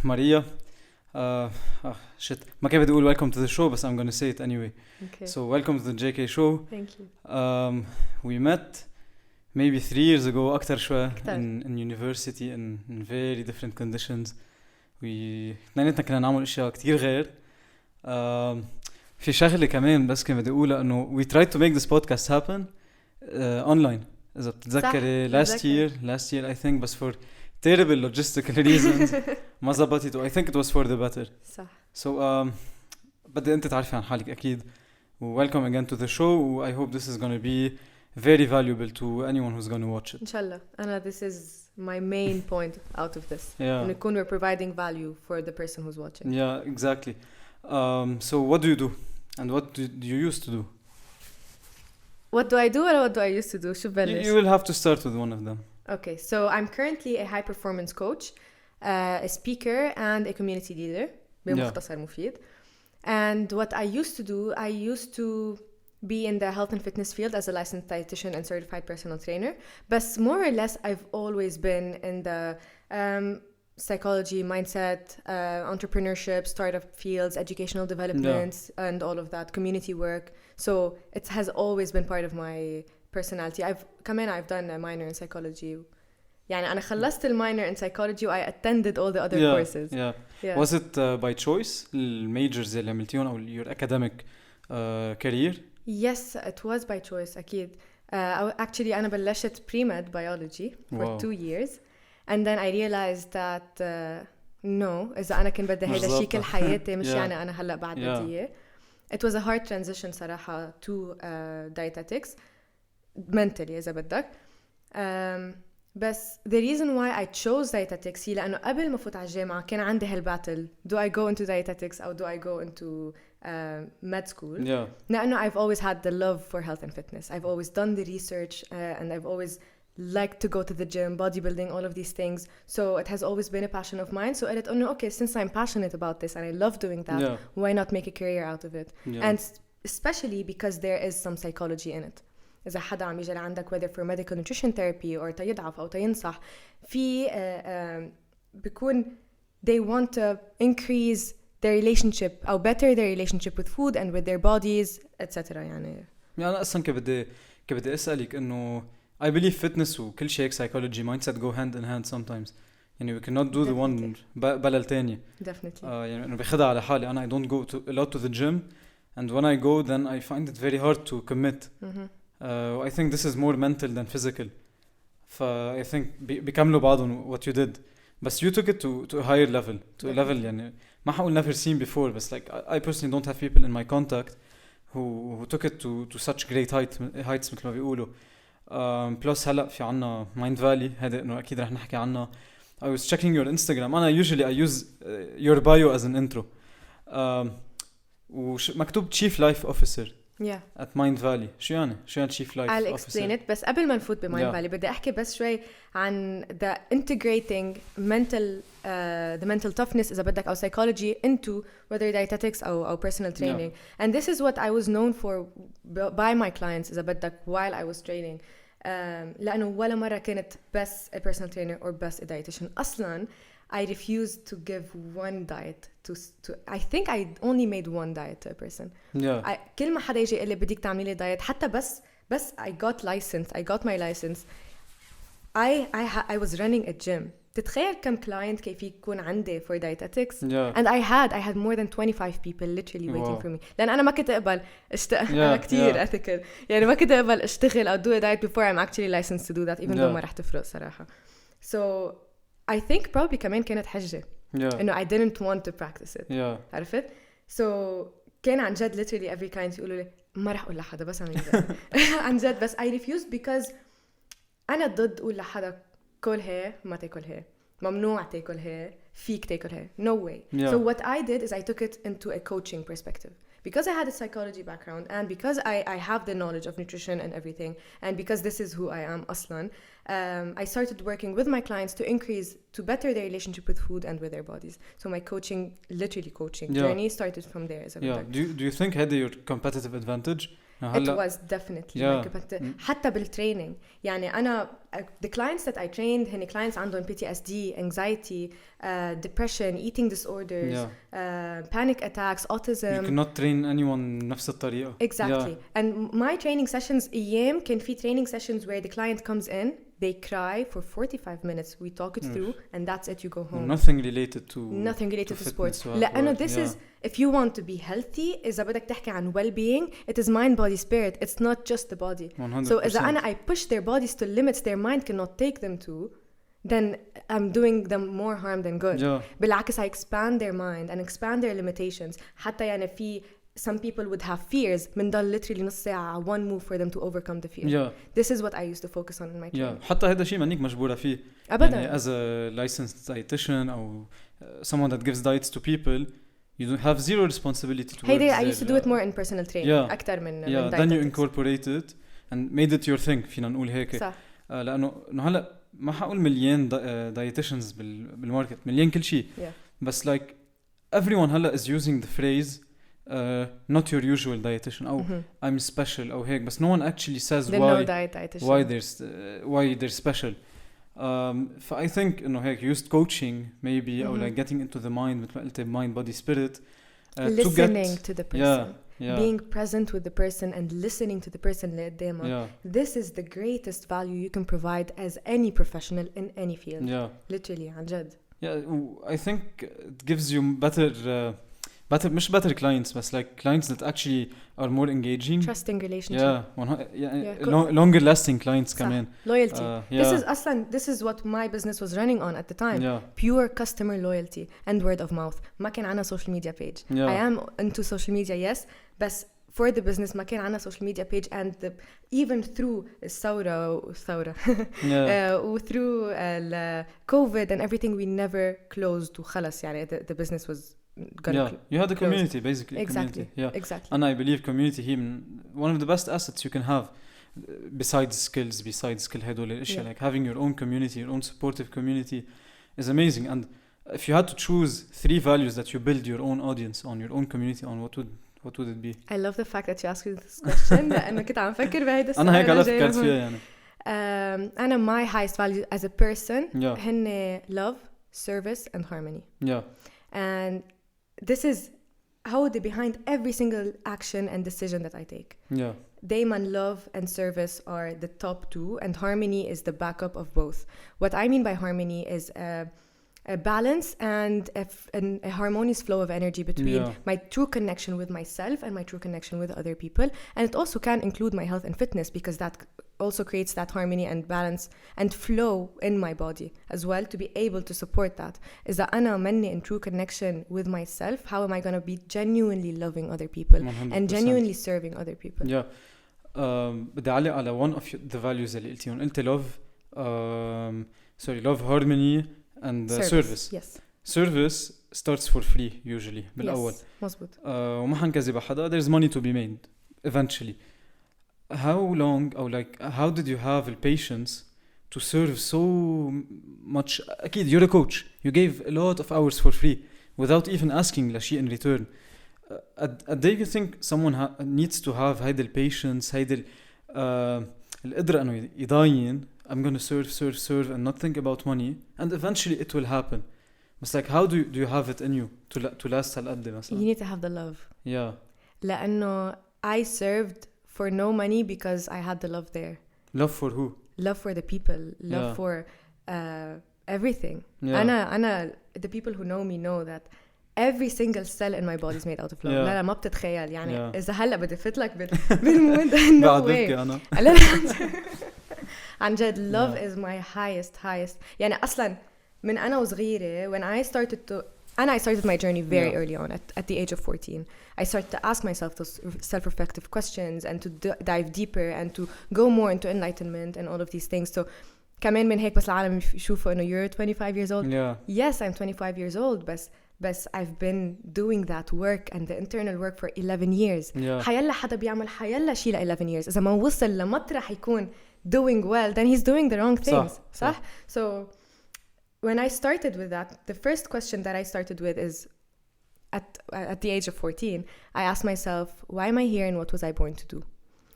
Maria. Shit. ما كان بدي أقول welcome to the show, but I'm gonna say it anyway. Okay. So welcome to the JK show. Thank you. We met maybe 3 years ago أكتر شوي أكتر. in university in very different conditions. اثنيناتنا كنا نعمل أشياء كتير غير. في شغلة كمان بس كان بدي أقولها إنه we tried to make this podcast happen online. إذا بتتذكري last year I think بس for terrible logistical reasons ما زبطت و I think it was for the better. صح. So بدي أنت تعرفي عن حالك أكيد. Welcome again to the show. I hope this is going to be very valuable to anyone who's going to watch it. إن شاء الله. أنا this is my main point out of this. Yeah. إنه يكون we're providing value for the person who's watching. Yeah, exactly. So what do you do? And what do you used to do? What do I do or what do I used to do? شو ببلش؟ You will have to start with one of them. Okay, so I'm currently a high performance coach, a speaker and a community leader. بمختصر مفيد. And what I used to do, I used to be in the health and fitness field as a licensed dietitian and certified personal trainer. But more or less, I've always been in the psychology, mindset, entrepreneurship, startup fields, educational development, and all of that, community work. So it has always been part of my personality. I've done a minor in psychology. يعني أنا خلصت minor in psychology I attended all the other courses. Yeah. Was it by choice الميجرز اللي عملتيهم أو your academic career? Yes, it was by choice أكيد. Actually أنا بلشت pre-med biology for 2 years and then I realized that no إذا أنا كنت بدي هيدا الشيء كل حياتي مش يعني أنا هلأ بعد بدي إياه. It was a hard transition صراحة to dietetics mentally إذا بدك. بس the reason why I chose dietetics هي لأنه قبل ما فوت على الجامعة كان عندي هالباتل do I go into dietetics أو do I go into med school لأنه I've always had the love for health and fitness. I've always done the research and I've always liked to go to the gym, bodybuilding, all of these things. So it has always been a passion of mine. So I thought, no, okay, since I'm passionate about this and I love doing that, why not make a career out of it? And especially because there is some psychology in it. إذا حدا عم يجي لعندك whether for medical nutrition therapy or تيضعف أو تينصح في بيكون they want to increase their relationship أو better their relationship with food and with their bodies etc. يعني أنا أصلاً كبدي أسألك إنه I believe fitness وكل شيء psychology mindset go hand in hand sometimes. يعني we cannot do the one بلا التانية. Definitely. يعني أنا بخدع على حالي أنا I don't go a lot to the gym and when I go then I find it very hard to commit. I think this is more mental than physical. I think بيكملوا بعضهم what you did. But you took it to a higher level. To a level يعني ما حقول never seen before. But like I personally don't have people in my contact who took it to such great heights مثل ما بيقولوا. Plus هلا في عنا Mind Valley هذا إنه أكيد رح نحكي عنه. I was checking your Instagram. أنا usually I use your bio as an intro. ومكتوب Chief Life Officer. At Mind Valley. شو يعني Chief Life Officer? I'll explain it. بس قبل ما نفوت بمايند فالي بدي أحكي بس شوي عن the integrating the mental toughness إذا بدك أو psychology into whether dietetics أو personal training. And this is what I was known for by my clients إذا بدك while I was training. لأنه ولا مرة كنت بس a personal trainer or بس a dietitian. أصلاً I refused to give one diet to I think I only made one diet to a person. كل ما حدا يجي يقول لي بدك تعملي لي diet حتى بس I got my license. I was running a gym. تتخيل كم client كيف يكون عندي for dietetics and I had more than 25 people literally waiting for me. لأن أنا ما كنت أقبل أنا كتير ethical يعني ما كنت أقبل أشتغل أو do a diet before I'm actually licensed to do that even though ما رح تفرق صراحة. So I think probably كمان كانت حجة إنه I didn't want to practice it. عرفت؟ So كان عن جد literally every client يقولوا لي ما رح أقول لحدا بس أعمل ذا عن جد بس I refused because أنا ضد أقول لحدا كلها ما تاكلها ممنوع تاكلها فيك تاكلها no way. So what I did is I took it into a coaching perspective. Because I had a psychology background and because I have the knowledge of nutrition and everything and because this is who I am أصلاً I started working with my clients to better their relationship with food and with their bodies. So my coaching journey started from there. Do you think had your competitive advantage It was definitely حتى بالtraining يعني أنا the clients that I trained هن clients عندهم PTSD, anxiety, depression, eating disorders, panic attacks, autism. You cannot train anyone نفس الطريقة. Exactly. And my training sessions أيام كان في training sessions where the client comes in, they cry for 45 minutes, we talk it through, and that's it, you go home. Nothing related to sports. لأنه this is, if you want to be healthy, إذا بدك تحكي عن well-being, it is mind, body, spirit. It's not just the body. 100%. So إذا I push their bodies to limits their mind cannot take them to, then I'm doing them more harm than good. بالعكس, I expand their mind and expand their limitations. حتى يعني في some people would have fears من ضل literally نص ساعة one move for them to overcome the fear. This is what I used to focus on in my training. حتى هذا شيء مانيك مجبورة فيه. أبداً. يعني as a licensed dietitian أو someone that gives diets to people, you don't have zero responsibility towards I used to do it more in personal training. أكتر من then you incorporate it and made it your thing. فينا نقول هيك. صح. لأنه هلا ما حقول مليون dietitians بالماركت، مليون كل شيء. بس like everyone هلا is using the phrase not your usual dietitian أو I'm special أو هيك، بس no one actually says why they're special. I think إنه هيك used coaching maybe أو like getting into the mind مثل ما قلت mind body spirit listening to the person. Yeah. Being present with the person and listening to the person اللي قدامك. This is the greatest value you can provide as any professional in any field. Literally عن جد. I think it gives you better مش better clients but like clients that actually are more engaging, trusting relationship. Longer lasting clients كمان. Loyalty. This is what my business was running on at the time. Pure customer loyalty and word of mouth. ما كان عنا social media page. I am into social media, yes, but for the business ما كان عنا social media page, and even through الثورة through COVID and everything, we never closed وخلص يعني the business was you had a community basically. Exactly. Community. Exactly. And I believe community هي one of the best assets you can have besides skills, besides skill هدول الاشياء. Like having your own community, your own supportive community is amazing. And if you had to choose 3 values that you build your own audience on, your own community on, what would it be? I love the fact that you asked me this question لأنه كنت عم فكر بهيدا السؤال. أنا هيك على فكرت فيها يعني. أنا my highest value as a person هن love, service and harmony. And this is how the behind every single action and decision that I take. دايما love and service are the top 2 and harmony is the backup of both. What I mean by harmony is a balance and a harmonious flow of energy between my true connection with myself and my true connection with other people. And it also can include my health and fitness, because that also creates that harmony and balance and flow in my body as well, to be able to support that. Is that أنا مني in true connection with myself, how am I going to be genuinely loving other people 100%. And genuinely serving other people? بدي أعلق على one of the values اللي قلتيهم. قلت love, harmony and service. Yes. Service starts for free usually بالأول. Yes, مزبوط. وما حنكذب حدا, there's money to be made eventually. How long or like how did you have the patience to serve so much? أكيد you're a coach, you gave a lot of hours for free without even asking لشيء in return. Do you think someone needs to have هيدا الpatience, هيدا القدرة إنه يضاين I'm going to serve and not think about money, and eventually it will happen. It's like how do you have it in you to last هالقد مثلا? You need to have the love. لأنه I served for no money because I had the love there. Love for who? Love for the people. Love for everything. أنا the people who know me know that every single cell in my body is made out of love. لا ما بتتخيل يعني إذا هلا بدي فتلك بالمود no way. عن جد love is my highest يعني أصلا من أنا وصغيرة when I started my journey very early on at the age of 14. I started to ask myself those self-reflective questions and to dive deeper and to go more into enlightenment and all of these things. So كمان من هيك بس العالم يشوفوا إنه you're 25 years old. Yes, I'm 25 years old بس I've been doing that work and the internal work for 11 years. حيلا حدا بيعمل حيلا شيء ل 11 years. إذا ما وصل لمطرح يكون doing well, then he's doing the wrong things. صح? So when I started with that, the first question that I started with is at the age of 14, I asked myself, why am I here and what was I born to do?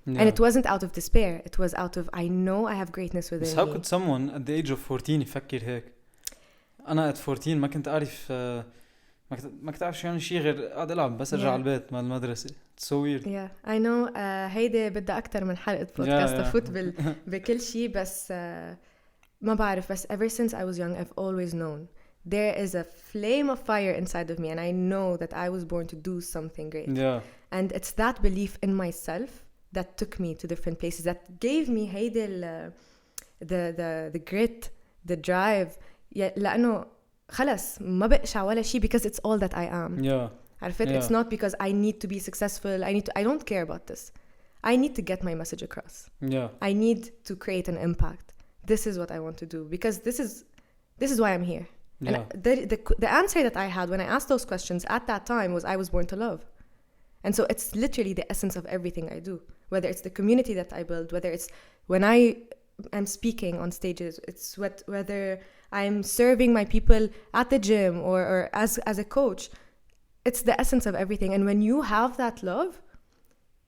Yeah. And it wasn't out of despair. It was out of, I know I have greatness within بس me. how could someone at the age of 14 يفكر هيك؟ أنا at 14 ما كنت أعرف ما كنت أعرف شو يعني شيء غير قاعد ألعب بس أرجع على البيت مع المدرسة. It's so weird. Yeah, I know. هيدا بدها أكتر من حلقة بودكاست أفوت بكل شيء بس ما بعرف. بس ever since I was young I've always known there is a flame of fire inside of me, and I know that I was born to do something great. Yeah. And it's that belief in myself that took me to different places, that gave me هيدا the grit, the drive. لأنه خلص ما بقشع ولا شيء because it's all that I am. Yeah. عرفت? It's not because I need to be successful. I don't care about this. I need to get my message across. Yeah. I need to create an impact. This is what I want to do because this is why I'm here. Yeah. And the answer that I had when I asked those questions at that time was I was born to love. And so it's literally the essence of everything I do, whether it's the community that I build, whether it's when I am speaking on stages, it's whether I'm serving my people at the gym or as a coach. It's the essence of everything. And when you have that love,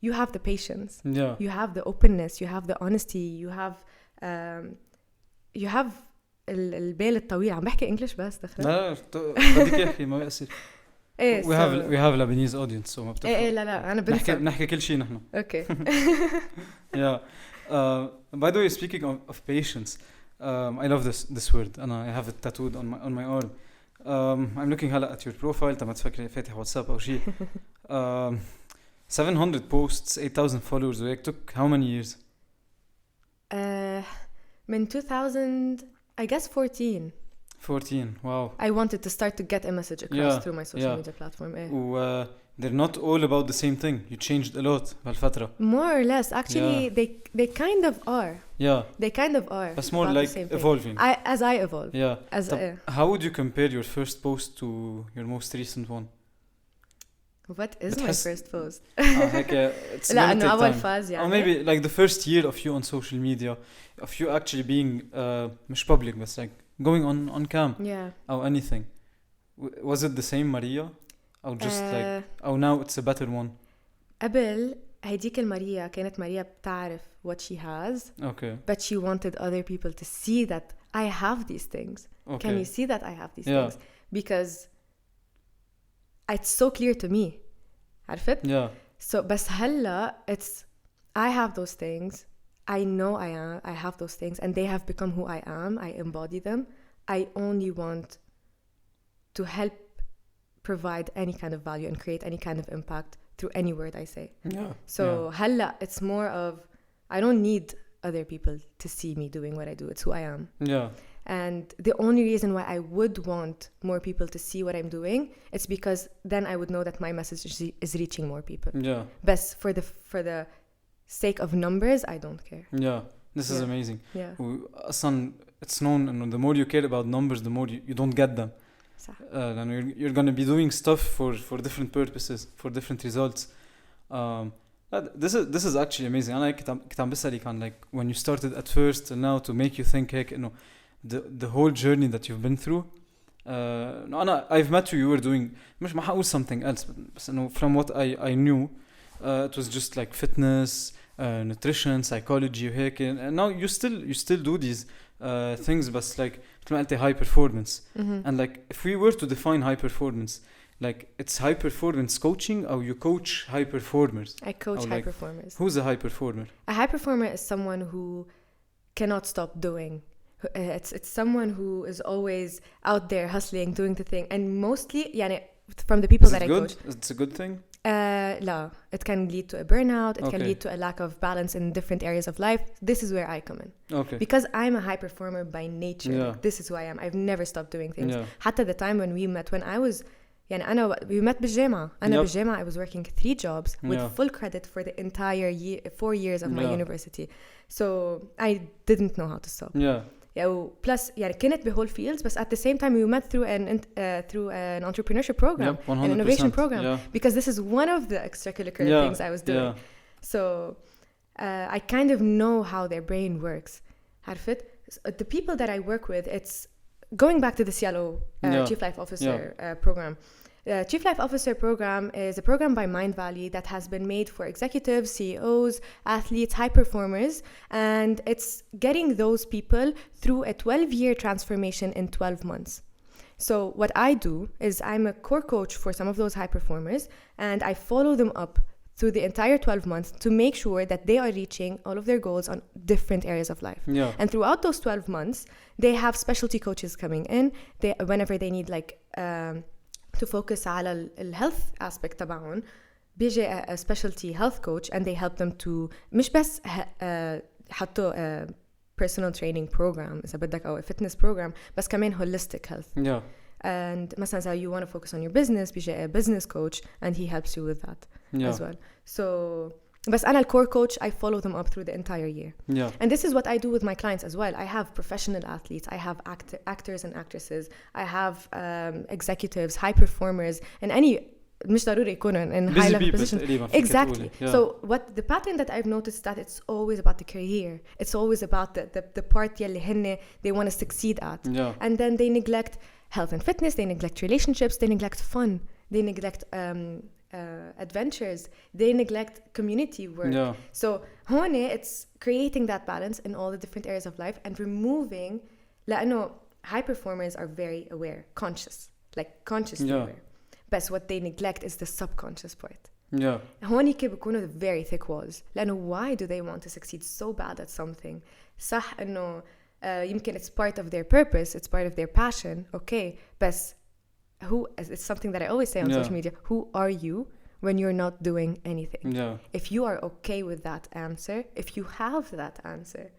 you have the patience. Yeah. You have the openness, you have the honesty, you have البال الطويل. عم بحكي انجلش بس دخل. لا بدك احكي ما بيصير. ايه we have Lebanese audience so ما بتفهم. ايه لا انا نحكي كل شيء نحن. Okay. Yeah. By the way, speaking of patience, I love this word and I have it tattooed on my arm. I'm looking هلا at your profile تما تفكري فاتح واتساب أو شيء. 700 posts, 8,000 followers. It took how many years? من 2000 I guess 14. 14. Wow. I wanted to start to get a message across through my social media platform. They're not all about the same thing. You changed a lot بهالفترة. More or less. Actually, they kind of are. Yeah. They kind of are. It's more like evolving. As I evolve. Yeah. How would you compare your first post to your most recent one? What is my first post? It's لا إنه أول فاز يعني. Or maybe like the first year of you on social media, of you actually being مش public but like going on cam. Yeah. Or anything. Was it the same Maria? Or just like or now it's a better one? قبل هيديك الماريا كانت ماريا بتعرف what she has. Okay. But she wanted other people to see that I have these things. Okay. Can you see that I have these things? Because it's so clear to me. عرفت؟ Yeah. So بس هلا it's I have those things. I know I have those things and they have become who I am. I embody them. I only want to help provide any kind of value and create any kind of impact through any word I say. Yeah. So هلا it's more of I don't need other people to see me doing what I do. It's who I am. Yeah. And the only reason why I would want more people to see what I'm doing, it's because then I would know that my message is reaching more people. Yeah. But for the sake of numbers, I don't care. Yeah. This is amazing. Yeah. أصلاً it's known and the more you care about numbers, the more you don't get them. And you're going to be doing stuff for different purposes, for different results. This is actually amazing. أنا كنت عم بسألك عن like when you started at first and now to make you think هيك إنه the whole journey that you've been through. I've met you. You were doing مش ما حقول something else بس إنه from what I knew, it was just like fitness, nutrition, psychology وهيك. And now you still do these things بس like مثل ما قلتي high performance. And like if we were to define high performance, like it's high performance coaching or you coach high performers? I coach high performers. Who's a high performer? A high performer is someone who cannot stop doing. It's someone who is always out there hustling, doing the thing, and mostly يعني from the people that I coach. It's a good thing? لا, it can lead to a burnout. It can lead to a lack of balance in different areas of life. This is where I come in. Okay. Because I'm a high performer by nature. Yeah. This is who I am. I've never stopped doing things. Yeah. حتى the time when we met, when I was we met بالجامعة. أنا بالجامعة I was working 3 jobs with full credit for the entire 4 years of my university. So I didn't know how to stop. Yeah. Plus كنت بwhole fields, but at the same time we met through an entrepreneurship program, an innovation program, because this is one of the extracurricular things I was doing. So I kind of know how their brain works. عرفت? The people that I work with, it's going back to the Cielo Chief Life Officer program. Chief Life Officer program is a program by Mind Valley that has been made for executives, CEOs, athletes, high performers, and it's getting those people through a 12-year transformation in 12 months. So what I do is I'm a core coach for some of those high performers, and I follow them up through the entire 12 months to make sure that they are reaching all of their goals on different areas of life. Yeah. And throughout those 12 months, they have specialty coaches coming in. Whenever they need to focus على health aspect تبعهم, بيجي a specialty health coach and they help them to مش بس حطوا personal training program إذا بدك أو a fitness program, بس كمان holistic health. Yeah. And مثلا so you want to focus on your business, بيجي a business coach and he helps you with that as well. So بس أنا core coach, I follow them up through the entire year. Yeah. And this is what I do with my clients as well. I have professional athletes, I have actors and actresses, I have executives, high performers, and any مش ضروري يكونوا in high level positions. Exactly. Yeah. So what the pattern that I've noticed that it's always about the career. It's always about the part يلي هن they want to succeed at. Yeah. And then they neglect health and fitness, they neglect relationships, they neglect fun, they neglect adventures, they neglect community work. Yeah. So هون it's creating that balance in all the different areas of life and removing لأنه high performers are very aware, consciously aware. But what they neglect is the subconscious part. Yeah. هونيك بيكونوا very thick walls. لأنه why do they want to succeed so bad at something? صح إنه يمكن it's part of their purpose, it's part of their passion, okay. But it's something that I always say on social media. Who are you when you're not doing anything? Yeah. If you are okay with that answer, if you have that answer,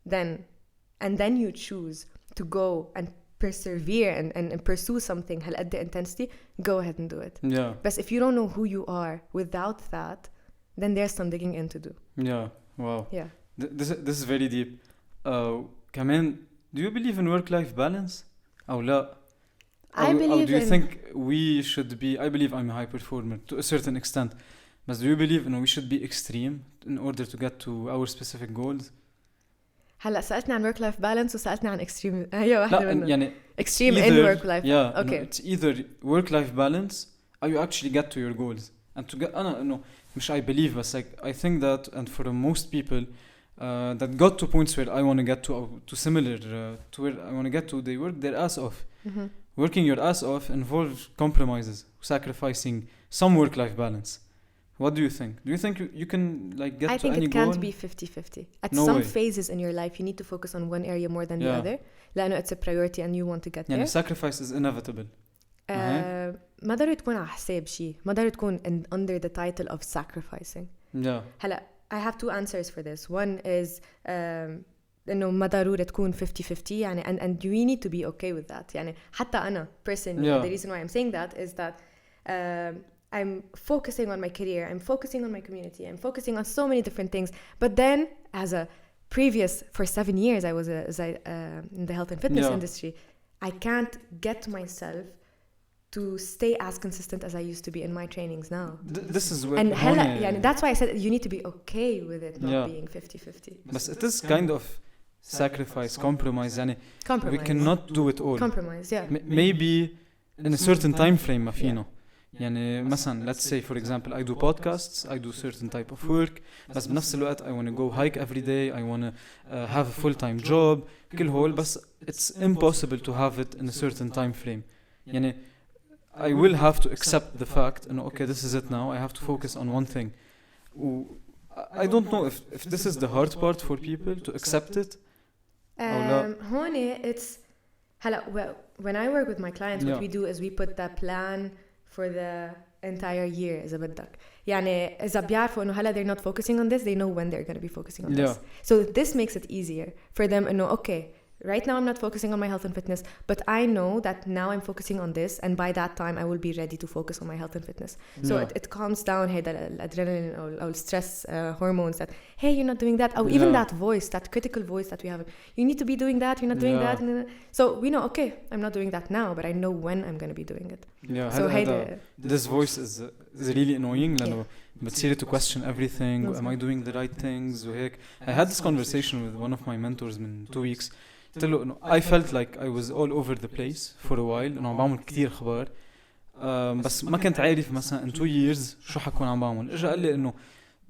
then you choose to go and persevere and pursue something هالقد intensity, go ahead and do it. Yeah. But if you don't know who you are without that, then there's some digging in to do. Yeah. Wow. Yeah. This is very deep. كمان, do you believe in work-life balance? أو لا? I believe do you think we should be, I believe I'm a high performer to a certain extent, but do you believe we should be extreme in order to get to our specific goals? هلا سألتني عن work life balance وسألتني عن extreme. هي واحدة منهم. يعني extreme in work life. Yeah. Okay. It's either work life balance or you actually get to your goals. And to get, مش I believe, but I think that, and for most people that got to points where I want to get to similar to where I want to get to, they work their ass off. Mm-hmm. Working your ass off involves compromises, sacrificing some work-life balance. What do you think? Do you think you can get to any goal? I think it can't be 50-50. At No some way. phases in your life, you need to focus on one area more than the other. لأنه it's a priority and you want to get there. Sacrifice is inevitable. ما ضروري تكون على حساب شيء. ما ضروري تكون under the title of sacrificing. Yeah. هلا I have two answers for this. One is إنه ما ضروري تكون 50-50 يعني and you need to be okay with that. يعني حتى أنا personally, the reason why I'm saying that is that I'm focusing on my career, I'm focusing on my community, I'm focusing on so many different things. But then for 7 years I was in the health and fitness industry. I can't get myself to stay as consistent as I used to be in my trainings now. This is where and that's why I said you need to be okay with it not being 50-50. But it is kind of sacrifice, compromise. Compromise. We cannot do it all. Compromise, yeah. Maybe in a certain time frame ما فينا. يعني مثلا let's say for example I do podcasts, I do certain type of work, بس بنفس الوقت I want to go hike every day, I want to have a full-time job, كل هول, بس it's impossible to have it in a certain time frame. يعني I will have to accept the fact and okay, this is it now, I have to focus on one thing. I don't know if this is the hard part for people to accept it. هون it's when I work with my clients, what we do is we put that plan for the entire year إذا بدك. يعني إذا بيعرفوا إنه هلا they're not focusing on this, they know when they're going to be focusing on this. So this makes it easier for them إنه okay, right now I'm not focusing on my health and fitness, but I know that now I'm focusing on this, and by that time I will be ready to focus on my health and fitness. So it calms down the adrenaline or stress hormones that, hey, you're not doing that. Or even that voice, that critical voice that we have. You need to be doing that, you're not doing that. So we know, okay, I'm not doing that now, but I know when I'm going to be doing it. Yeah, so this voice is really annoying. بتصير to question everything. Am I doing the right things? وهيك. I had this conversation with one of my mentors in 2 weeks. I felt like I was all over the place for a while. أنا بعمل كتير أخبار. بس ما كنت عارف مثلا in 2 years شو حكون عم بعمل. اجى قال لي انه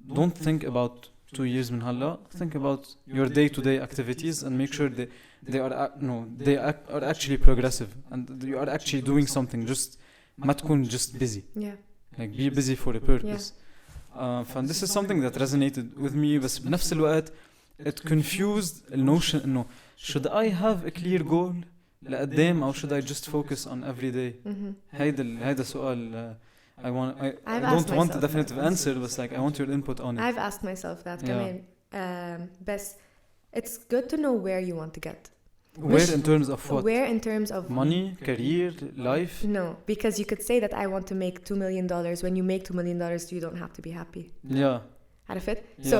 don't think about 2 years من هلا, think about your day-to-day activities and make sure they are actually progressive and you are actually doing something. Just ما تكون just busy. Like be busy for a purpose. And this is something that resonated with me. بس بنفس الوقت it confused the notion انه should I have a clear goal لقدام or should I just focus on every day. هيدا سؤال I don't want a definitive answer, but like I want your input on it. I've asked myself that كمان. But it's good to know where you want to get. Where in terms of what? Where in terms of money, career, life? No, because you could say that I want to make $2 million. When you make $2 million, you don't have to be happy. Yeah. عرفت? So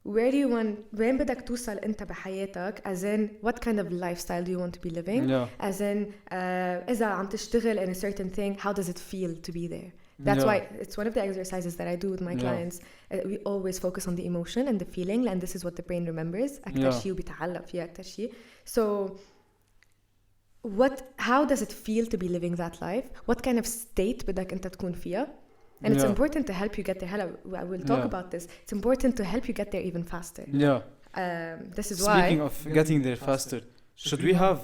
where do you want, وين بدك توصل انت بحياتك, as in what kind of lifestyle do you want to be living, as in إذا عم تشتغل in a certain thing, how does it feel to be there? That's why it's one of the exercises that I do with my clients. We always focus on the emotion and the feeling, and this is what the brain remembers أكتر شيء وبيتعلق فيه أكتر شيء. So how does it feel to be living that life? What kind of state بدك انت تكون فيها? And it's important to help you get there. I will talk about this. It's important to help you get there even faster. This is why. Speaking of getting there faster, should we have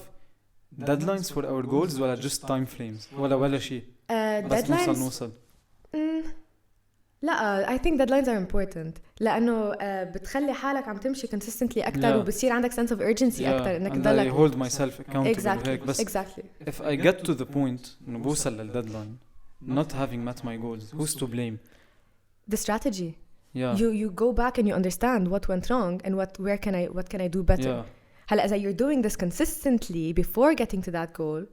deadlines for our goals or just time frames? ولا شيء. Deadlines. نوصل. لا, I think deadlines are important. لأنه بتخلي حالك عم تمشي consistently أكتر وبصير عندك sense of urgency أكتر إنك تضلك. I hold myself accountable. Exactly. If I get to the point إنه بوصل للdeadline, not having met my goals, who's to blame? The strategy. You go back and you understand what went wrong and what can I do better. هلا إذا you're doing this consistently before getting to that goal,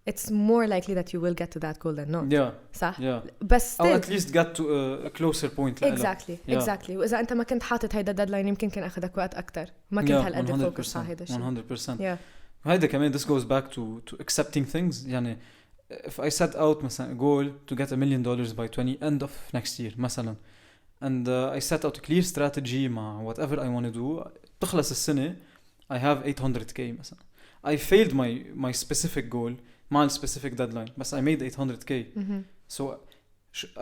it's more likely that you will get to that goal than not. صح. But still, or at least get to a closer point. Exactly. وإذا أنت ما كنت حاطط هيدا deadline يمكن كان أخذك وقت أكتر. ما كنت هالقد فوكس على هيدا الشيء. 100%. هيدا كمان this goes back to accepting things. يعني if I set out مثلا a goal to get $1 million by end of next year مثلا, and I set out a clear strategy مع whatever I want to do, تخلص السنة I have 800k مثلا. I failed my specific goal مع specific deadline, but I made 800k. So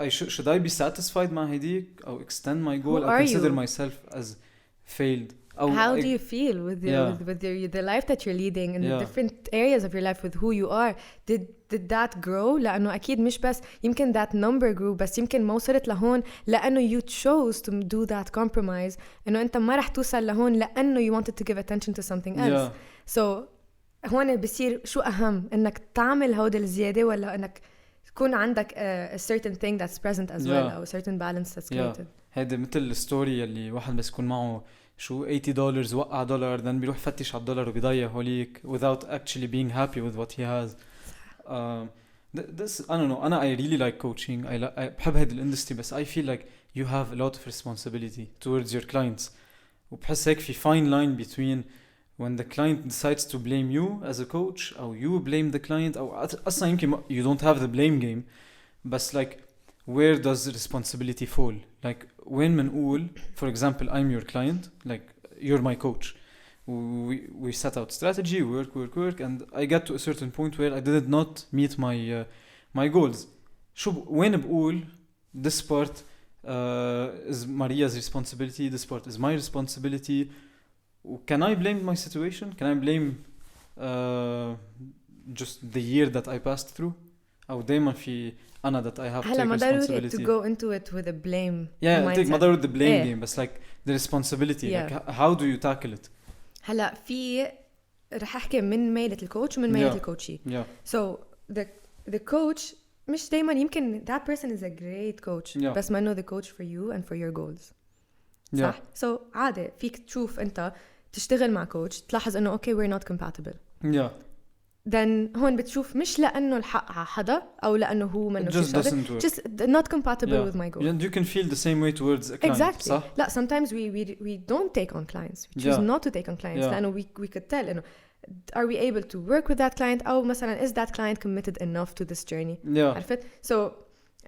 should I be satisfied مع هيديك أو extend my goal or consider myself as failed? How do you feel with the life that you're leading and the different areas of your life with who you are? Did that grow? لأنه أكيد مش بس يمكن that number grew, بس يمكن ما وصلت لهون لأنه you chose to do that compromise. إنه أنت ما رح توصل لهون لأنه you wanted to give attention to something else. So هون بصير شو أهم, إنك تعمل هودا الزيادة ولا إنك تكون عندك a certain thing that's present as well, أو a certain balance that's created. هذا مثل الستوري اللي واحد بس يكون معه شو $80 وقع $1 then بيروح فتش على $1 وبيضيع هوليك without actually being happy with what he has. This I don't know. I really like coaching. I بحب هذا الاندستري, بس I feel like you have a lot of responsibility towards your clients. وبحس هيك في fine line between when the client decides to blame you as a coach or you blame the client أو أصلا يمكن you don't have the blame game, بس like where does responsibility fall? Like when منقول for example I'm your client, like you're my coach, we set out strategy, work and I get to a certain point where I did not meet my goals. شو when بقول this part is Maria's responsibility, this part is my responsibility? Can I blame my situation? Can I blame just the year that I passed through? أو دايما في أنا that I have to take responsibility. To go into it with a blame mindset. ما ضروري the blame game, but like the responsibility. Like how do you tackle it? هلا في رح أحكي من ميلة الكوتش ومن ميلة الكوتشي. So the coach مش دايما يمكن that person is a great coach, بس ما know the coach for you and for your goals. صح. So عادي فيك تشوف أنت تشتغل مع كوتش تلاحظ إنه okay we're not compatible. then هون بتشوف مش لأنه الحق على حدا أو لأنه هو منه just doesn't work. just not compatible with my goals. And you can feel the same way towards a client. Exactly. صح؟ لا sometimes we don't take on clients. We choose not to take on clients. لأنه we could tell إنه are we able to work with that client أو مثلا is that client committed enough to this journey. عرفت؟ So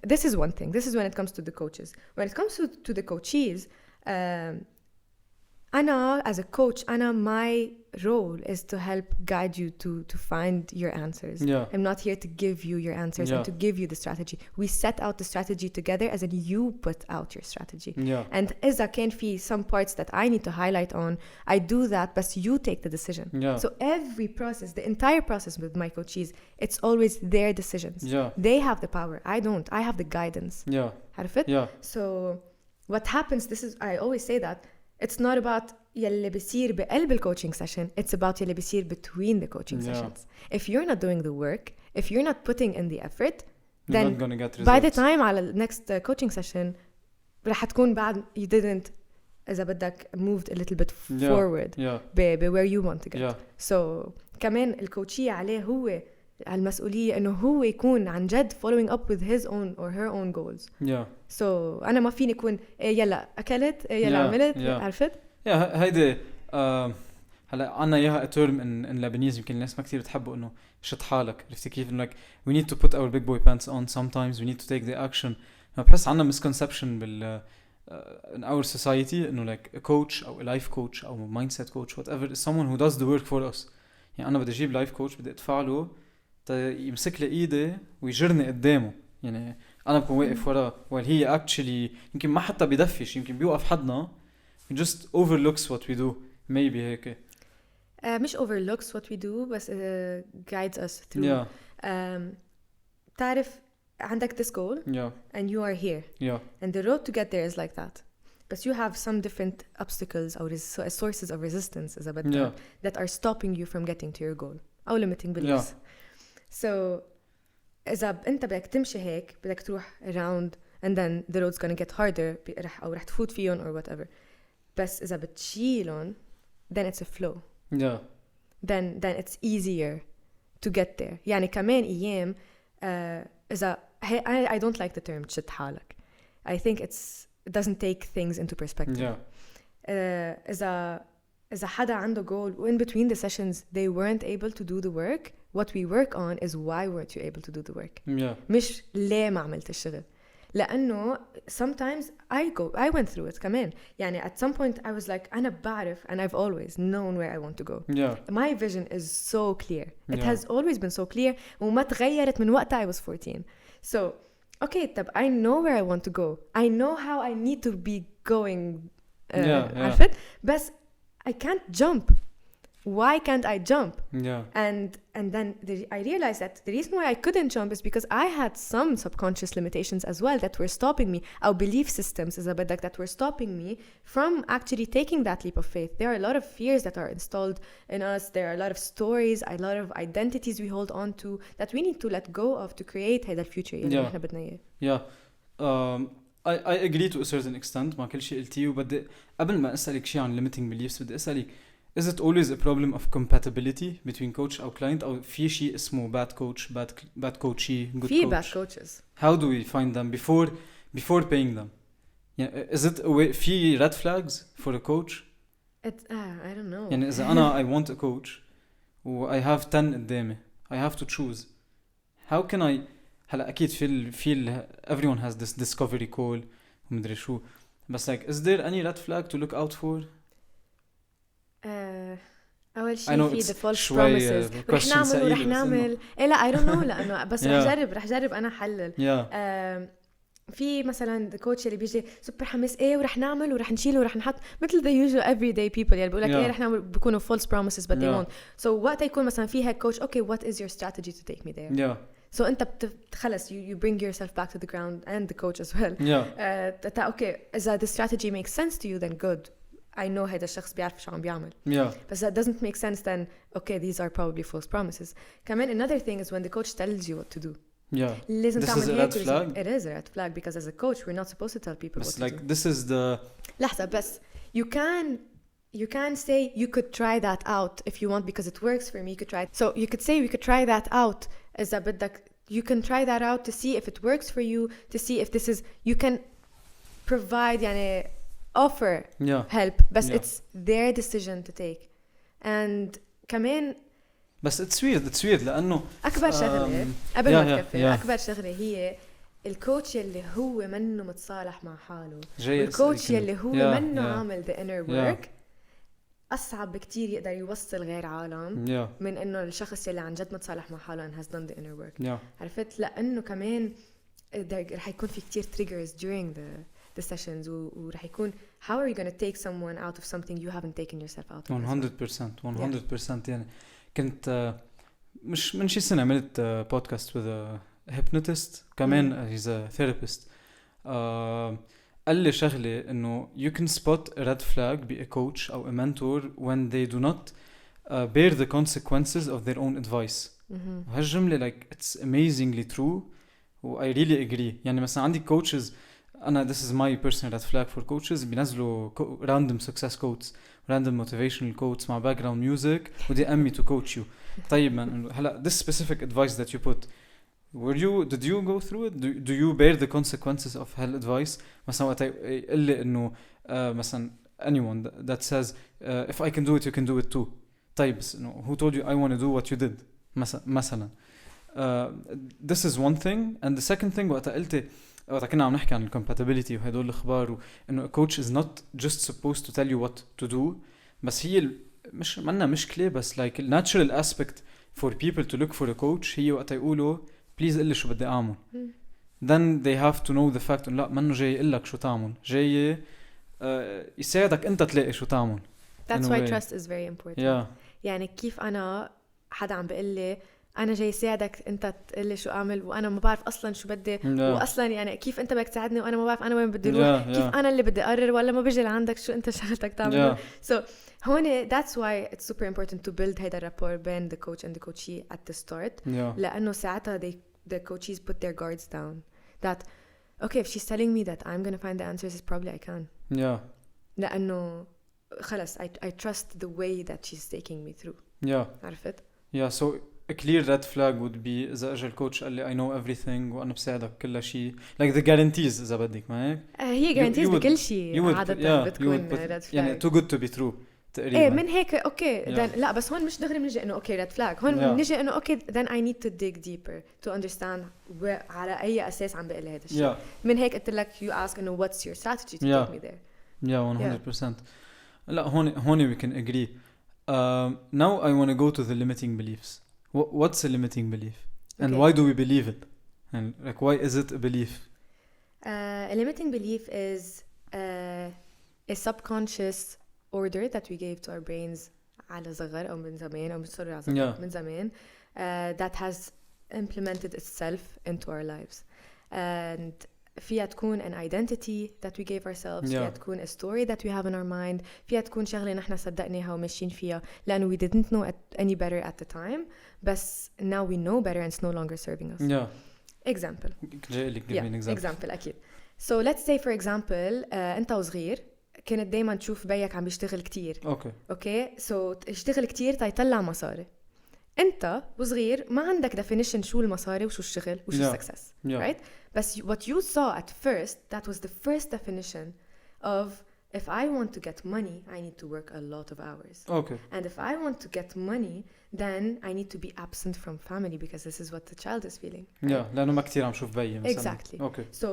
this is one thing. This is when it comes to the coaches. When it comes to the coachees, أنا as a coach أنا my role is to help guide you to find your answers. I'm not here to give you your answers and to give you the strategy. We set out the strategy together as in you put out your strategy. And إذا كان في some parts that I need to highlight on, I do that, but you take the decision. So every process, the entire process with my coaches, it's always their decisions. They have the power. I don't. I have the guidance. عرفت? So what happens, this is, I always say that, it's not about يلي بيصير بقلب الcoaching session, it's about يلي بيصير between the coaching sessions. If you're not doing the work, if you're not putting in the effort, then not gonna get results. by the time على next coaching session رح تكون بعد you didn't إذا بدك moved a little bit forward where you want to get. So كمان الكوتشية عليه هو المسؤولية إنه هو يكون عن جد following up with his own or her own goals. So أنا ما فيني أكون يلا أكلت يلا عملت عرفت؟ هيدي هلا عنا إياها term in Lebanese يمكن الناس ما كتير بتحبوا إنه شد حالك. عرفتي كيف إنه like we need to put our big boy pants on sometimes, we need to take the action. بحس عنا misconception بال in our society إنه like a coach أو a life coach أو mindset coach whatever is someone who does the work for us. يعني أنا بدي أجيب life coach بدي أدفع له يمسك لي إيدي ويجرني قدامه. يعني أنا بكون واقف وراه while he actually يمكن ما حتى بيدفش يمكن بيوقف حدنا he just overlooks what we do maybe هيك. مش overlooks what we do بس guides us through. تعرف عندك this goal and you are here and the road to get there is like that. But you have some different obstacles or sources of resistance as a that are stopping you from getting to your goal أو limiting beliefs. So إذا أنت بدك تمشي هيك بدك تروح around and then the road's gonna get harder رح تفوت فيهم or whatever. بس إذا بتشيلهم then it's a flow. Then it's easier to get there. يعني كمان أيام إذا I don't like the term تشد حالك. I think it doesn't take things into perspective. إذا حدا عنده goal in between the sessions they weren't able to do the work, what we work on is why weren't you able to do the work. مش ليه ما عملت الشغل. لأنه sometimes I went through it كمان. يعني at some point I was like أنا بعرف and I've always known where I want to go. My vision is so clear. It has always been so clear وما تغيرت من وقت I was 14. So okay طب I know where I want to go. I know how I need to be going. عرفت؟ بس I can't jump. Why can't I jump? And then I realized that the reason why I couldn't jump is because I had some subconscious limitations as well that were stopping me. Our belief systems that were stopping me from actually taking that leap of faith. There are a lot of fears that are installed in us. There are a lot of stories, a lot of identities we hold on to that we need to let go of to create هذا الfuture اللي احنا بدنا اياه. I agree to a certain extent مع كل شيء قلتيه. وبدي قبل ما أسألك شيء عن limiting beliefs بدي أسألك is it always a problem of compatibility between coach أو client أو في شيء اسمه bad coach bad coachee good في coach? bad coaches. How do we find them before paying them? Yeah, is it في red flags for a coach? I don't know. يعني إذا أنا I want a coach و I have 10 قدامي I have to choose. How can I هلا أكيد في everyone has this discovery call ومدري شو بس like is there any red flag to look out for? أول شيء في the false promises رح نعمل لا I don't know لأنه بس رح جرب أنا حلل. في مثلا the coach اللي بيجي سوبر حماس ورح نعمل ورح نشيل ورح نحط مثل the usual everyday people اللي بيقول لك رح نعمل بيكونوا false promises but they won't. So وقت يكون مثلا في هيك coach okay what is your strategy to take me there? So أنت خلص you bring yourself back to the ground and the coach as well. Okay إذا the strategy makes sense to you then good. I know هذا الشخص بيعرف شو عم بيعمل. But that doesn't make sense then okay these are probably false promises. كمان another thing is when the coach tells you what to do. لازم تعمل هيك. This is a red flag? It is a red flag because as a coach we're not supposed to tell people what to do. This is the لحظة بس you can say you could try that out if you want because it works for me. You could try it. So you could say we could try that out إذا بدك. You can try that out to see if it works for you, to see if this is you can provide يعني offer help but it's their decision to take. And كمان بس it's weird لأنه أكبر شغلة قبل ما تكفي أكبر شغلة هي الكوتش اللي هو منه متصالح مع حاله الكوتش اللي هو منه عامل the inner work أصعب بكتير يقدر يوصل غير عالم yeah من إنه الشخص اللي عن جد متصالح مع حاله and has done the inner work. yeah عرفت لأنه كمان رح يكون في كتير triggers during the sessions ورح يكون how are you going to take someone out of something you haven't taken yourself out of. 100% يعني كنت مش من شي سنة عملت podcast with a hypnotist كمان he's a therapist. قال لي شغلة إنه you can spot a red flag be a coach أو a mentor when they do not bear the consequences of their own advice. هالجملة like it's amazingly true و I really agree. يعني مثلا عندي coaches أنا this is my personal red flag for coaches بينزلوا random success quotes random motivational quotes مع background music ودي أمي to coach you. طيب man هلا this specific advice that you put did you go through it? Do you bear the consequences of hell advice? مثلا وقت يقول لي إنه مثلا anyone that says if I can do it you can do it too. طيب بس إنه who told you I want to do what you did مثلا this is one thing and the second thing وقت كنا عم نحكي عن compatibility وهدول الأخبار وإنه a coach is not just supposed to tell you what to do بس هي مش منا مشكلة بس like natural aspect for people to look for a coach هي وقت يقولوا please قل لي شو بدي أعمل then they have to know the fact إنه لا منه جاي يقول لك شو تعمل جاي يساعدك أنت تلاقي شو تعمل. That's why trust is very important. يعني كيف أنا حدا عم بقول لي أنا جاي ساعدك أنت تقول لي شو أعمل وأنا ما بعرف أصلاً شو بدي وأصلاً يعني كيف أنت بدك تساعدني وأنا ما بعرف أنا وين بدي أروح كيف أنا اللي بدي أقرر ولا ما بيجي لعندك شو أنت شغلتك تعمل. So هون that's why it's super important to build هيدا الرابور بين the coach and the coachee at the start. لأنه ساعتها the coachees put their guards down that okay if she's telling me that I'm gonna find the answers is probably I can. لأنه خلص I trust the way that she's taking me through. عرفت. So a clear red flag would be إذا أجل الكوتش قال لي I know everything وأنا بساعدك كل شيء like the guarantees إذا بدك ما هيك هي guarantees بكل شيء عادة بتكون red flag يعني too good to be true تقريبا. إيه من هيك أوكي لا بس هون مش دغري بنجي إنه أوكي red flag هون بنجي إنه أوكي then I need to dig deeper to understand على أي أساس عم بقول هذا الشيء. من هيك قلت لك you ask إنه what's your strategy to take me there. 100%. لا هون we can agree. Now I want to go to the limiting beliefs. What's a limiting belief and why do we believe it and like why is it a belief? A limiting belief is a subconscious order that we gave to our brains على صغر أو من زمان أو من زمان that has implemented itself into our lives and فيها تكون an identity that we gave ourselves فيها تكون a story that we have in our mind فيها تكون شغلة نحن صدقناها وماشيين فيها لأنه we didn't know any better at the time بس now we know better and it's no longer serving us. Example. Example أكيد. So let's say for example أنت وصغير كنت دايما تشوف بيك عم بيشتغل كتير. Okay so يشتغل كتير تيطلع مصاري. أنت وصغير ما عندك definition شو المصاري وشو الشغل وشو success right بس what you saw at first that was the first definition of if I want to get money I need to work a lot of hours and if I want to get money then I need to be absent from family because this is what the child is feeling لأنه ما كتير عم شوف بيي مثلا. Exactly. So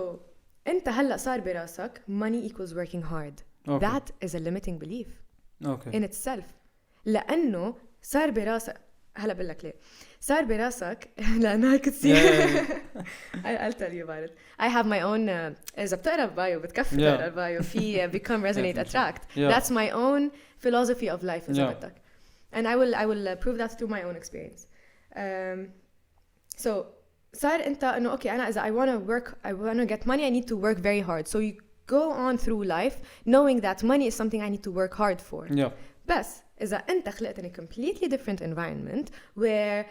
أنت هلأ صار براسك money equals working hard that is a limiting belief in itself لأنه صار براسك هلا بقول لك ليه صار براسك لأنه هيك تصير I'll tell you about it. I have my own إذا بتقرأ البايو بتكفي تقرأ البايو في become resonate attract that's my own philosophy of life إذا بدك and I will prove that through my own experience. So صار أنت إنه أوكي أنا إذا I want to get money I need to work very hard so you go on through life knowing that money is something I need to work hard for. بس إذا أنت خلقت in a completely different environment where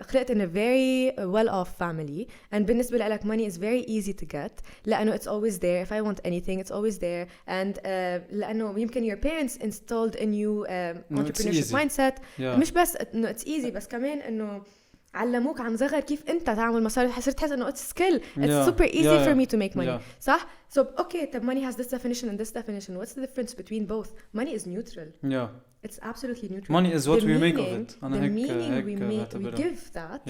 خلقت in a very well-off family and بالنسبة لك money is very easy to get لأنه it's always there if I want anything it's always there and لأنه يمكن your parents installed in you entrepreneurship mindset مش بس إنه it's easy بس كمان إنه علموك عن صغر كيف أنت تعمل مصاري حصرت تحس إنه it's skill it's super easy for me to make money صح so okay the money has this definition and this definition what's the difference between both money is neutral it's absolutely neutral money is what we make of it the meaning we give that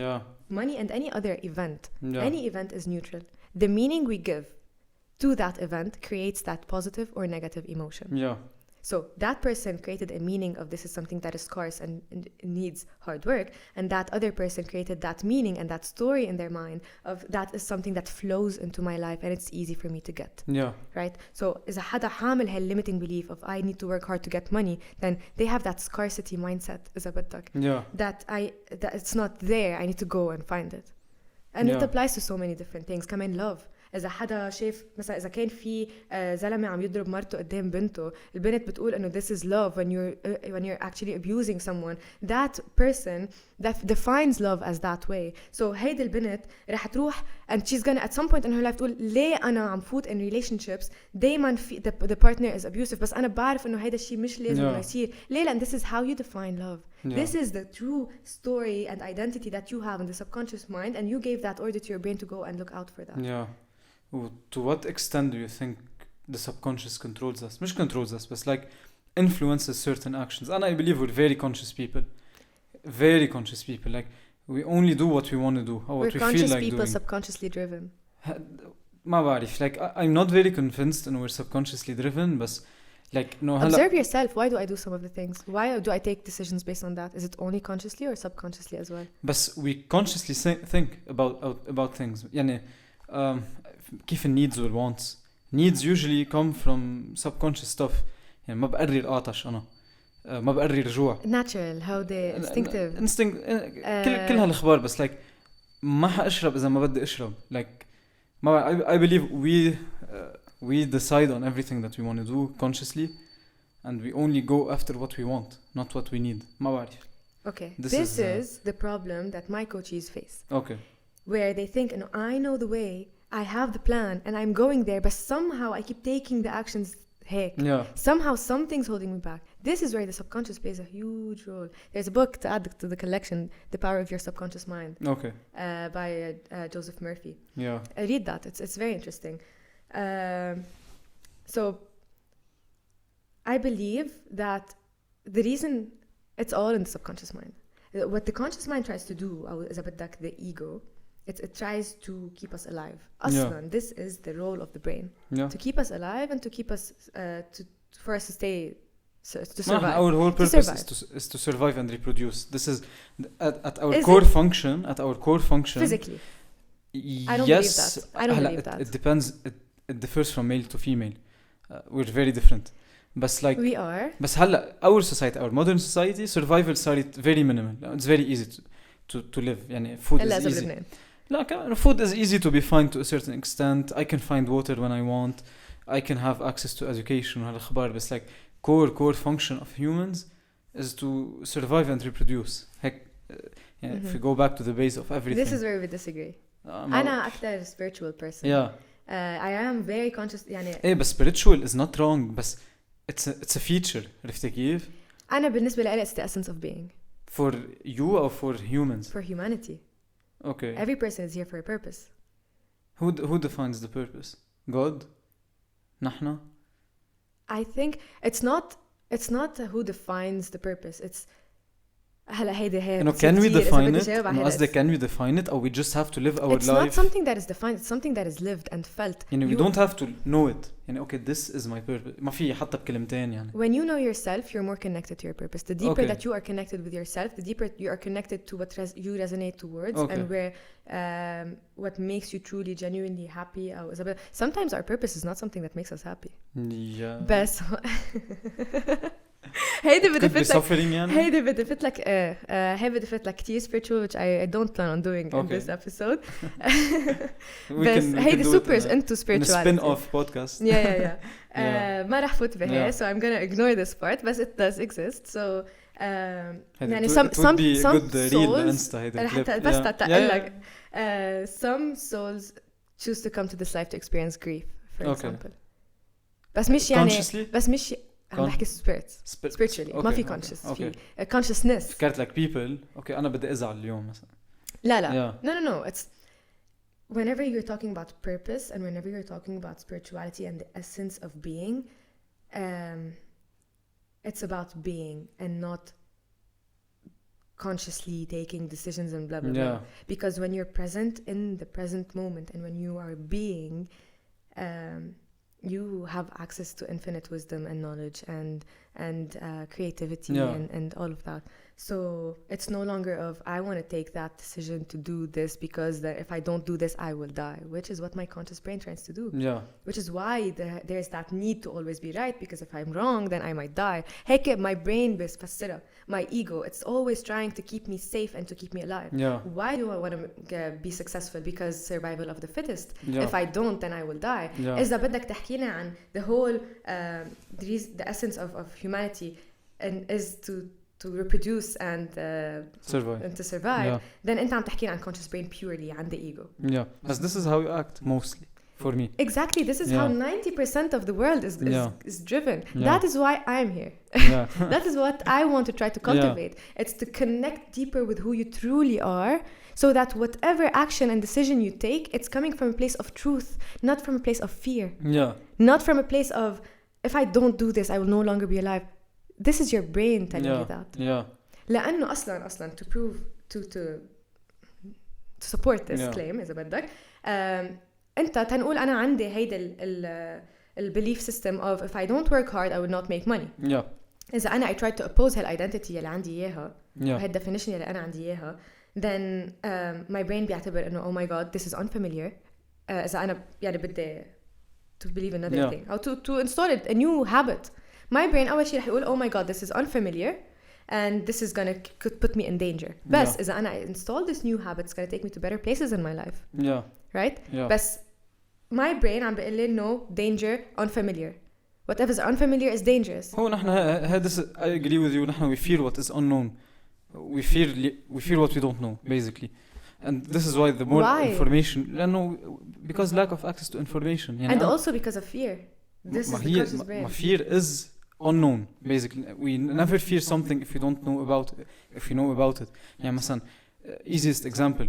money and any other event any event is neutral the meaning we give to that event creates that positive or negative emotion So that person created a meaning of this is something that is scarce and needs hard work, and that other person created that meaning and that story in their mind of that is something that flows into my life and it's easy for me to get. Yeah. Right? So إذا حدا حامل هال limiting belief of I need to work hard to get money, then they have that scarcity mindset إذا بدك. Yeah. That it's not there, I need to go and find it. And it applies to so many different things. كمان love. إذا حدا شاف مثلا إذا كان في زلمة عم يضرب مرته قدام بنته, البنت بتقول إنه this is love when you're actually abusing someone. That person that defines love as that way. So هيدي البنت رح تروح and she's gonna at some point in her life تقول ليه أنا عم فوت in relationships دايما في the partner is abusive بس أنا بعرف إنه هيدا الشيء مش لازم يصير. ليه؟ لأن this is how you define love. This is the true story and identity that you have in the subconscious mind, and you gave that order to your brain to go and look out for that. Yeah. To what extent do you think the subconscious controls us? Not controls us, but like influences certain actions. And I believe we're very conscious people. Very conscious people. Like we only do what we want to do or what we feel like doing. We're conscious people, subconsciously driven. ما بعرف. Like I'm not very convinced that we're subconsciously driven, but like no. Observe yourself. Why do I do some of the things? Why do I take decisions based on that? Is it only consciously or subconsciously as well? But we consciously think about things. يعني كيف needs or wants. Needs usually come from subconscious stuff. يعني ما بقرر آطش أنا. ما بقرر جوع. Natural, how they instinctive. Instinct. كل هالأخبار بس like ما حأشرب إذا ما بدي أشرب. Like I believe we decide on everything that we want to do consciously, and we only go after what we want, not what we need. ما بعرف. Okay. This is the problem that my coaches face. Okay. Where they think, I know the way, I have the plan, and I'm going there, but somehow I keep taking the actions. Heck. Yeah. Somehow something's holding me back. This is where the subconscious plays a huge role. There's a book to add to the collection, The Power of Your Subconscious Mind. Okay. By Joseph Murphy. Yeah. Read that. It's very interesting. So I believe that the reason it's all in the subconscious mind. What the conscious mind tries to do, is the ego. It tries to keep us alive. Aslan, this is the role of the brain. Yeah. To keep us alive and to keep us, for us to stay, to survive. Our whole purpose is to survive and reproduce. This is at our core function. At our core function. Physically. I don't believe that. I don't believe that. It depends. It differs from male to female. We're very different. But like we are. But هلا our society, our modern society, survival صارت very minimal. It's very easy to live. يعني food is easy. لا كمان food is easy to be found to a certain extent. I can find water when I want. I can have access to education. هالأخبار. But like core function of humans is to survive and reproduce. Heck, if we go back to the base of everything. This is where we disagree. أنا أكتر spiritual person. Yeah. I am very conscious. يعني. but spiritual is not wrong. But it's a feature. عرفتي كيف؟ أنا بالنسبة لي it's the essence of being. For you or for humans? For humanity. Okay. Every person is here for a purpose. Who defines the purpose? God? نحن? I think it's not who defines the purpose. It's هلا هيدا هي. Can we define it? قصدي can we define it or we just have to live our life? It's not something that is defined. It's something that is lived and felt. We don't have to know it. Okay, this is my purpose. ما في حتى بكلمتين يعني. When you know yourself, you're more connected to your purpose. The deeper that you are connected with yourself, the deeper you are connected to what you resonate towards, and where what makes you truly, genuinely happy. Sometimes our purpose is not something that makes us happy. Yeah. بس هيدي بدي فت لك هيدي بدي فت لك كتير spiritual, which I don't plan on doing in this episode. بس هيدي super into spirituality. In a spin-off podcast. ما رح فوت بها, so I'm gonna ignore this part, but it does exist. So يعني some souls بس تقول لك some souls choose to come to this life to experience grief, for example. بس مش يعني بس مش عم بحكي spiritually. ما في conscious في consciousness. فكرت like people. Okay, أنا بدي أزعل اليوم مثلا. لا. No. It's whenever you're talking about purpose and whenever you're talking about spirituality and the essence of being, it's about being and not consciously taking decisions and blah blah blah. Because when you're present in the present moment and when you are being, you have access to infinite wisdom and knowledge and creativity and all of that. So it's no longer of I want to take that decision to do this because if I don't do this I will die, which is what my conscious brain tries to do. Yeah. Which is why there's that need to always be right, because if I'm wrong then I might die. هيك my brain بيفسرها. My ego, it's always trying to keep me safe and to keep me alive. Yeah. Why do I want to be successful? Because survival of the fittest. Yeah. If I don't then I will die. Yeah. إذا بدك تحكينا عن the whole the essence of humanity and is to reproduce and to survive, yeah. then أنت عم تحكينا عن conscious brain purely عن the ego. Yeah, but this is how you act mostly for me. Exactly, this is how 90% of the world is driven. Yeah. That is why I'm here. Yeah. That is what I want to try to cultivate. It's to connect deeper with who you truly are, so that whatever action and decision you take, it's coming from a place of truth, not from a place of fear. Yeah. Not from a place of, if I don't do this, I will no longer be alive. This is your brain telling you that. Yeah. لأنه أصلاً to prove to support this claim إذا بدك, أنت تنقول أنا عندي هيدا ال belief system of if I don't work hard I will not make money. Yeah. إذا أنا I tried to oppose هالidentity اللي عندي إياها, هالdefinition اللي أنا عندي إياها, then my brain بيعتبر إنه oh my god this is unfamiliar. إذا أنا يعني بدي to believe another thing أو to install it a new habit. My brain أول شيء رح يقول oh my god this is unfamiliar and this is gonna could put me in danger. بس إذا أنا install this new habit it's gonna take me to better places in my life. Yeah. Right? Yeah. بس my brain عم بيقول لي no danger unfamiliar. Whatever is unfamiliar is dangerous. هو نحن هذا I agree with you. نحن we fear what is unknown. We fear what we don't know basically. And this is why the more information, because lack of access to information. And also because of fear. This is the conscious brain. Fear is unknown basically. We never fear something if we don't know about it. If we know about it. يعني مثلا easiest example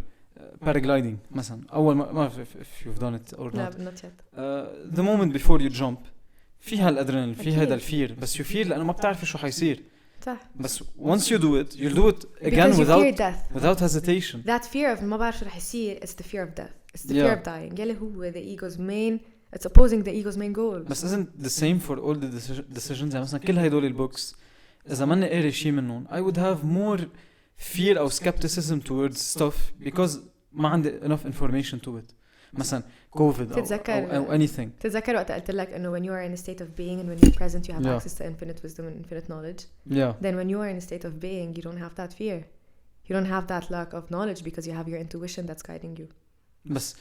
paragliding مثلا أول ما if you've done it or not. No, not yet. The moment before you jump فيها الأدرينالين فيها هذا الفير بس you fear لأنه ما بتعرف شو حيصير. صح. بس once you do it you'll do it again without hesitation. That fear of ما بعرف شو رح يصير is the fear of death. It's the fear of dying. يلي هو the ego's main. It's opposing the ego's main goal. بس isn't the same for all the decisions. يعني مثلا كل هيدول البوكس إذا ما قاري شيء منهم I would have more fear أو skepticism towards stuff because ما عندي enough information to it. مثلا COVID أو anything. تتذكر وقت قلت لك إنه when you are in a state of being and when you're present you have access to infinite wisdom and infinite knowledge. Yeah. Then when you are in a state of being you don't have that fear. You don't have that lack of knowledge because you have your intuition that's guiding you. بس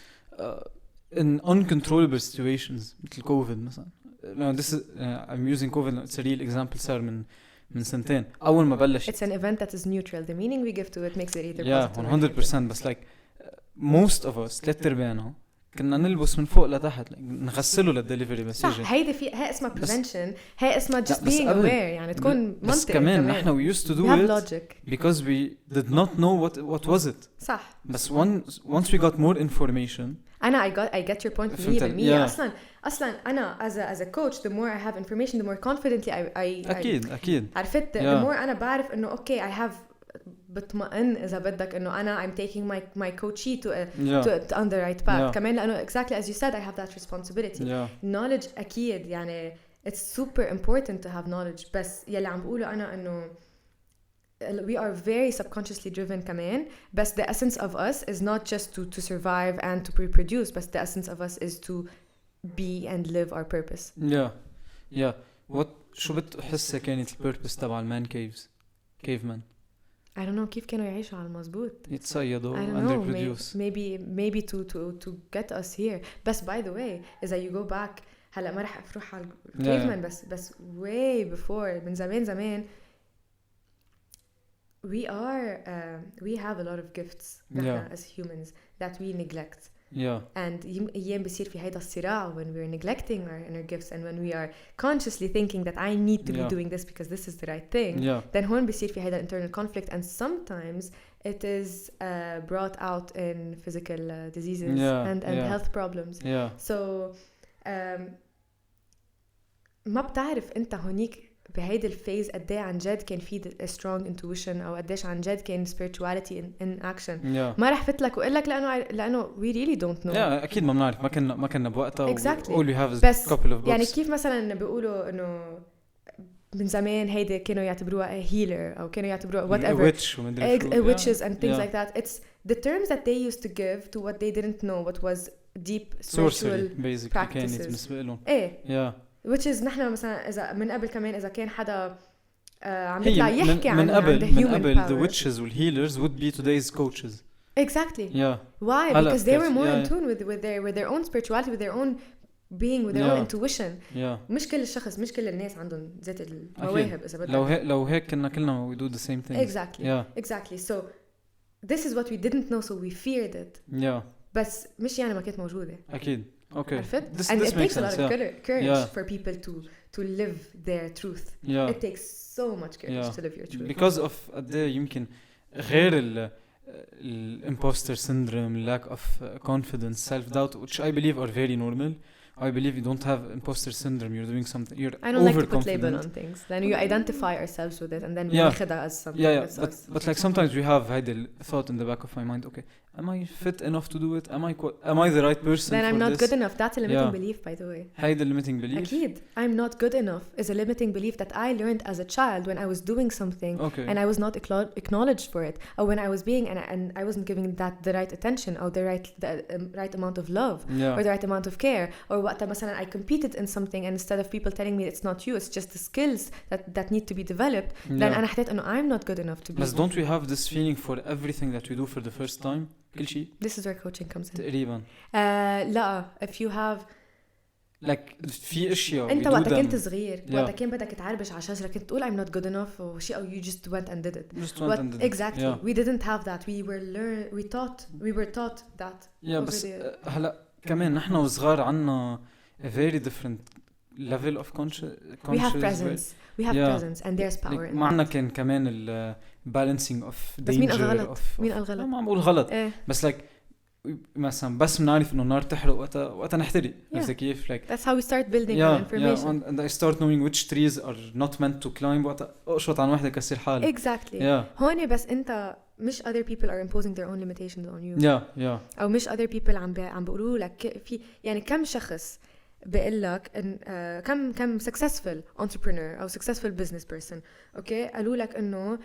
in uncontrollable situations مثل COVID مثلا. No, this is I'm using COVID. It's a real example صار من سنتين. أول ما بلش. It's an event that is neutral. The meaning we give to it makes it either positive. 100%. بس like most of us 3/4 كنا نلبس من فوق لتحت نغسله للدليفري بس يجي. صح. هي اسمها prevention. هي اسمها just being aware. يعني تكون منطق. بس كمان نحن we used to do it logic. Because we did not know what was it. صح. بس once we got more information. I get your point 100%. أصلاً أنا as a coach the more I have information the more confidently I أكيد عرفت the more أنا بعرف إنه okay I have بطمئن إذا بدك إنه أنا I'm taking my coachee to on the right path. كمان لأنه exactly as you said I have that responsibility. Knowledge أكيد يعني it's super important to have knowledge. بس يلي عم بقوله أنا إنه we are very subconsciously driven كمان. بس the essence of us is not just to survive and to reproduce. But the essence of us is to be and live our purpose. Yeah. What شو بتحسها كانت purpose تبع المان caveman? I don't know كيف كانوا يعيشوا على المزبوط. يتصيدوا and reproduce. Maybe to get us here. بس by the way إذا you go back هلا ما رح أروح على caveman بس way before من زمان we have a lot of gifts as humans that we neglect. And أيام بيصير في هيدا الصراع when we're neglecting our inner gifts and when we are consciously thinking that I need to be doing this because this is the right thing. Then هون بيصير في هيدا internal conflict and sometimes it is brought out in physical diseases and health problems. So ما بتعرف أنت هونيك بهيدا الفيز قد ايه عن جد كان في a strong intuition او قديش عن جد كان spirituality in action. ما رح فت لك وقول لك لانه we really don't know. اكيد ما بنعرف ما كنا بوقتها. exactly. all you have is a couple of books. يعني كيف مثلا بيقولوا انه من زمان هيدا كانوا يعتبروها healer او كانوا يعتبروها whatever witches and things like that. It's the terms that they used to give to what they didn't know what was deep spiritual practices. ايه which is نحن مثلا إذا من قبل كمان إذا كان حدا عم يطلع يحكي عن the human power. The witches and healers would be today's coaches. Exactly. Yeah. Why? Because they were more in tune with their own spirituality, with their own being, with their own intuition. مش كل الشخص مش كل الناس عندهم ذات المواهب إذا بدك. لو هيك كنا كلنا we do the same thing. Exactly. So this is what we didn't know, so we feared it. بس مش يعني ما كانت موجودة. أكيد. Okay. And it takes a lot of courage for people to live their truth. It takes so much courage to live your truth. Because of يمكن غير imposter syndrome, lack of confidence, self-doubt, which I believe are very normal. I believe you don't have imposter syndrome. You're doing something. You're I don't like to put label on things. Then you identify ourselves with it, and then we make it as something. But like sometimes we have had a thought in the back of my mind. Okay, am I fit enough to do it? Am I the right person? Then I'm not this? good enough. That's a limiting belief, by the way. هيدا limiting belief. أكيد. I'm not good enough is a limiting belief that I learned as a child when I was doing something and I was not acknowledged for it, or when I was being and I wasn't giving that the right attention or the right amount of love or the right amount of care. Or what مثلا I competed in something and instead of people telling me it's not you, it's just the skills that need to be developed. Then أنا حسيت إنه I'm not good enough to be. But don't we have this feeling for everything that we do for the first time? كل شيء. This is where coaching comes in. تقريبا. لا if you have like في اشياء انت وقت كنت صغير وقت كان بدك تعربش على شجره كنت تقول I'm not good enough or you just went and did it. Exactly. We didn't have that. We were taught that. بس هلا كمان نحن وصغار عنا a very different level of consciousness. We have presence. We have presence and there's power in it. معنا كان كمان ال balancing of danger. مين الغلط؟ ما عم بقول غلط. بس like مثلا بس بنعرف إنه النار تحرق وقتها نحترق. عرفت كيف؟ Like that's how we start building information. And I start knowing which trees are not meant to climb. وقتها أقشط عن واحدة كسر حالي. Exactly. هون بس أنت مش other people are imposing their own limitations on you. أو مش other people عم بيقولوا لك في يعني كم شخص بقول لك إن كم successful entrepreneur أو successful business person okay قالوا لك إنه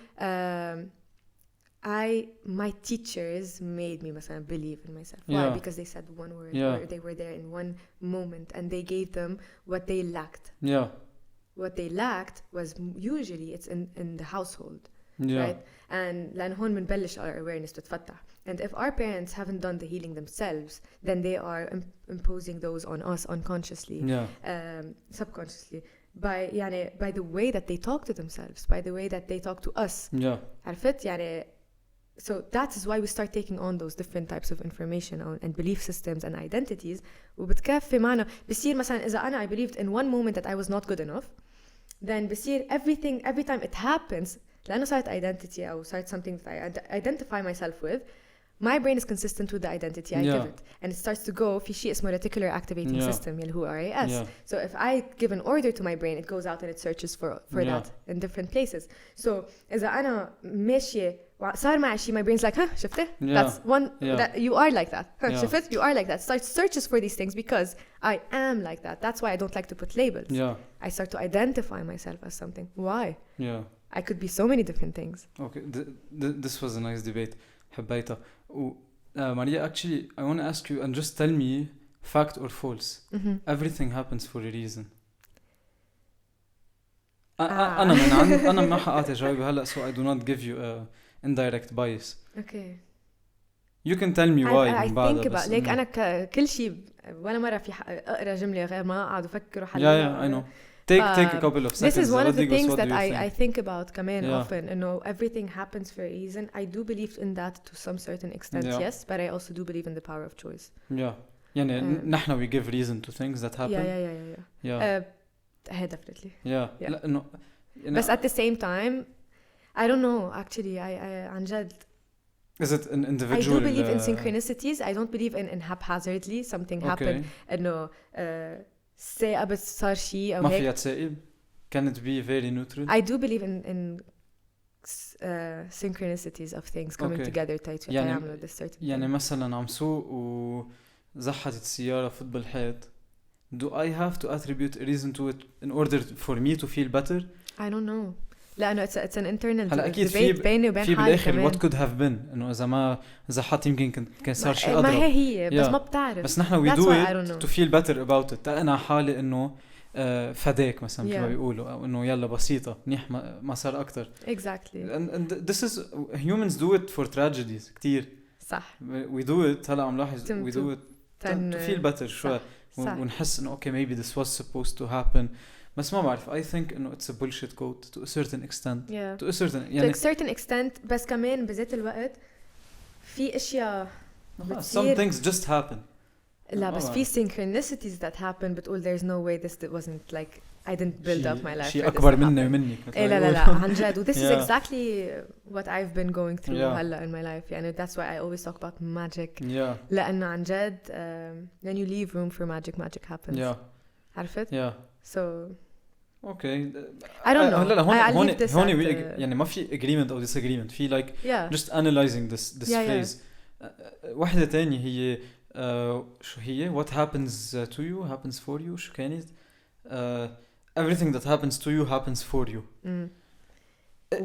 my teachers made me مثلا believe in myself. Why? Because they said one word or they were there in one moment and they gave them what they lacked. What they lacked was usually it's in the household. Right? And لأن هون بنبلش our awareness تتفتح. And if our parents haven't done the healing themselves, then they are imposing those on us unconsciously, subconsciously, by the way that they talk to themselves, by the way that they talk to us. عرفت يعني. So that is why we start taking on those different types of information and belief systems and identities. وبتكفي معنا بصير مثلا إذا أنا I believed in one moment that I was not good enough, then بصير every time it happens لأنه صارت identity أو صارت something that I identify myself with, my brain is consistent with the identity I give it, and it starts to go في شيء اسمه reticular activating system اللي هو RAS. So if I give an order to my brain, it goes out and it searches for that in different places. So إذا أنا ماشية صار معي شيء, my brain's like, huh, شفته? That's one that you are like that. Huh, شفت? You are like that. Starts searches for these things because I am like that. That's why I don't like to put labels. I start to identify myself as something. Why? I could be so many different things. Okay, this was a nice debate. حبيتها. Maria, actually, I want to ask you and just tell me fact or false. Everything happens for a reason. أنا ما حقاطع جوابي هلا, so I do not give you a indirect bias. Okay. You can tell me why. I think about like أنا كل شيء ولا مرة في أقرأ جملة غير ما أقعد أفكر وحل. I know. Take a couple of seconds. This is one of the things that I think about كمان often. You know, everything happens for a reason. I do believe in that to some certain extent, yes, but I also do believe in the power of choice. يعني نحن we give reason to things that happen. Definitely. لا إنه. But at the same time, I don't know. Actually, I عن جد. Is it an individual? I do believe in synchronicities. I don't believe in haphazardly something happened. إنه ساعة بس صار شيء أو ما هيك. فيها تسائل. can it be very neutral? I do believe in synchronicities of things coming Okay. together تعملوا this certain يعني thing. مثلا عم سوق وزحت السيارة فوت بالحيط. Do I have to attribute a reason to it in order for me to feel better? I don't know. لأنه it's an internal هلا أكيد debate بيني وبين في حالي بالآخر كمان. what could have been إنه إذا ما زحت يمكن كان صار شيء ما أضرب. هي بس Yeah. ما بتعرف. بس نحن we That's do why I don't it know. to feel better about it. أنا حالي إنه فداك مثلا كما Yeah. بيقولوا أو إنه يلا بسيطة منيح ما صار أكتر. Exactly. And this is humans do it for tragedies كتير. صح. We do it هلا عم لاحظ we do it to feel better شوي. صح. ونحس إنه okay maybe this was supposed to happen. بس ما بعرف I think إنه it's a bullshit code to a certain extent. Yeah. To a certain To يعني a certain extent بس كمان بذات الوقت في أشياء some بتصير things just happen. لا بس في synchronicities that happen بتقول there's no way this wasn't like I didn't build up my life شيء for this أكبر to مني happen. ومنك. إيه لا عن جد و this is Yeah. exactly what I've been going through Yeah. هلا in my life يعني that's why I always talk about magic Yeah. لأنه عن جد when you leave room for magic happens. Yeah. عرفت؟ Yeah. So Okay. I don't know. هلا I'll هون leave this هون at, يعني ما في agreement أو disagreement في like yeah. just analyzing this Yeah, phrase. واحدة تانية هي شو هي what happens to you happens for you شو كانت everything that happens to you happens for you.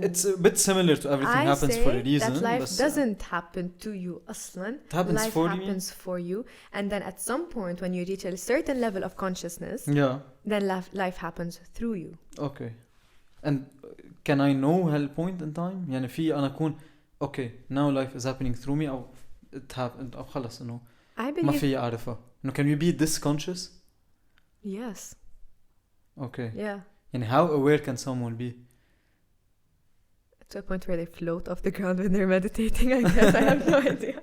It's a bit similar to everything I happens say for a reason. that life بس doesn't happen to you أصلاً. it happens Life for happens for you and then at some point when you reach a certain level of consciousness you. Yeah. then life happens through you. Okay. And can I know هالpoint in time؟ يعني في أنا أكون okay now life is happening through me أو it happened أو خلص إنه I ما believe في أعرفها. إنه can you be this conscious؟ yes. Okay. Yeah. يعني how aware can someone be؟ To a point where they float off the ground when they're meditating I guess I have no idea.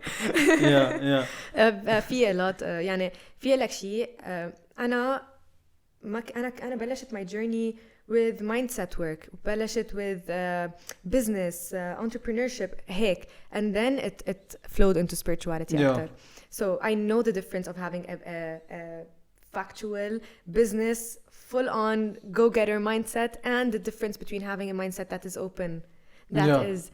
Yeah. في a lot يعني في لك شيء أنا بلشت my journey with mindset work بلشت with business entrepreneurship هيك and then it flowed into spirituality أكتر. So I know the difference of having a factual business full on go-getter mindset and the difference between having a mindset that is open that is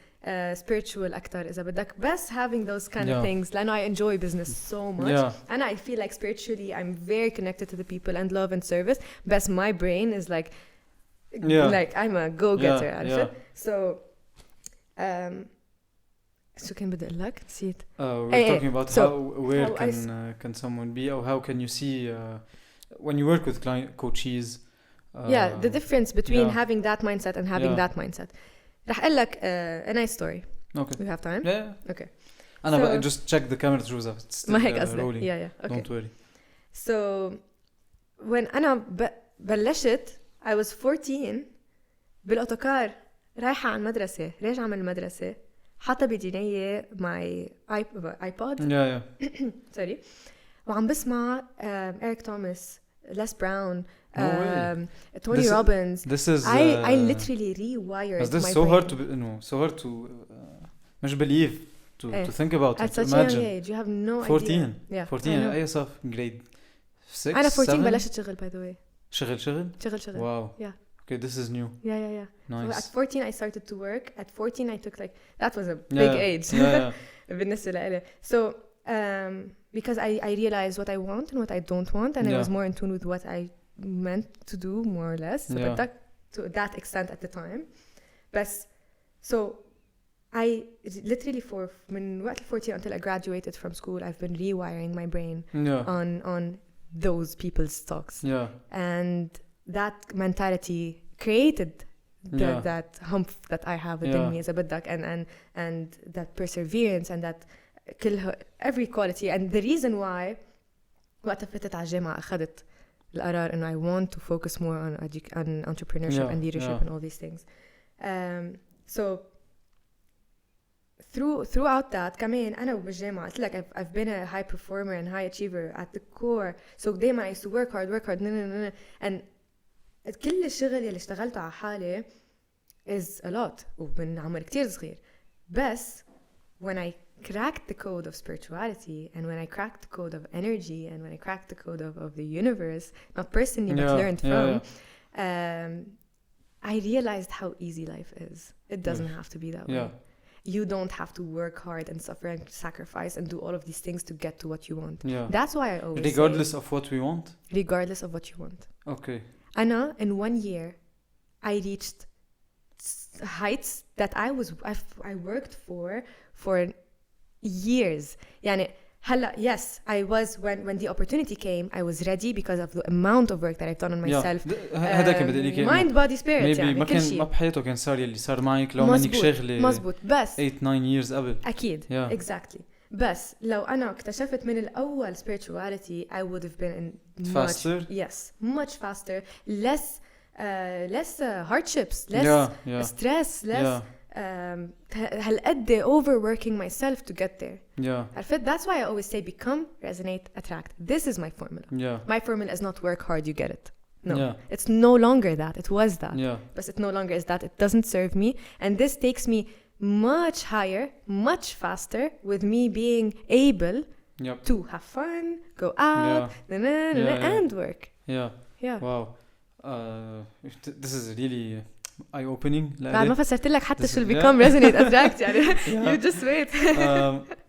spiritual أكتر إذا بدك بس having those kind of things لأنه I enjoy business so much and I feel like spiritually I'm very connected to the people and love and service but my brain is like I'm a go-getter عرفت so شو كان بدي أقول لك نسيت we're talking about how aware can someone be or how can you see when you work with coaches the difference between having that mindset and having that mindset رح أقول لك a nice story. Okay. We have time? Yeah. Okay. أنا بقى just check the camera through that. It's still ما هيك rolling. Yeah. Okay. Don't worry. So when أنا بلشت I was 14 بالأوتوكار رايحة على المدرسة راجعة من المدرسة حاطة بدينية my iPod. Yeah. Sorry. وعم بسمع إريك توماس Les Brown Tony Robbins. This is I literally rewired this my so brain. hard to so hard to مش believe to think about at it, such to a young imagine. age you have no 14 idea. Yeah, 14 أي صف grade 6 أنا 14 7 بلشت شغل by the way. شغل Wow. Yeah. Okay, this is new. Yeah. Nice. So at 14 I started to work. At 14 I took like that was a big age. Yeah. بالنسبة لإلي. So because I realized what I want and what I don't want and I was more in tune with what I meant to do more or less. So but that, to that extent at the time. But so I literally من وقت 14 until I graduated from school I've been rewiring my brain on those people's talks. Yeah. And that mentality created that hump that I have within me إذا بدك and that perseverance and that every quality and the reason why وقت فتت على الجامعة أخذت القرار إنه I want to focus more on entrepreneurship and leadership and all these things. So throughout that كمان أنا بالجامعة قلت لك I've been a high performer and high achiever at the core. So دايما I used to work hard and كل الشغل اللي اشتغلته على حالي is a lot ومن عمر كتير صغير. بس when I cracked the code of spirituality and when I cracked the code of energy and when I cracked the code of the universe, not personally but learned from, I realized how easy life is. It doesn't have to be that way. You don't have to work hard and suffer and sacrifice and do all of these things to get to what you want. That's why I always regardless of what we want? Regardless of what you want. Okay. Anna, in 1 year, I reached heights that I worked for years. يعني هلا yes, I was when the opportunity came, I was ready because of the amount of work that I've done on myself. هذا كان بدي احكي mind body spirit يعني ما كان ما بحياته كان صار يلي صار معك لو منك شغله مزبوط بس 8-9 years قبل اكيد exactly. بس لو أنا اكتشفت من الأول spirituality, I would have been faster. Much faster, less hardships, less stress, less هالقد overworking myself to get there. عرفت? That's why I always say become, resonate, attract. This is my formula. My formula is not work hard, you get it. No, it's no longer that. It was that. But it no longer is that. It doesn't serve me. And this takes me much higher, much faster with me being able to have fun, go out, and work. Wow. This is really eye-opening. بعد ما فسرت لك حتى شو become, resonate, attract يعني you just wait.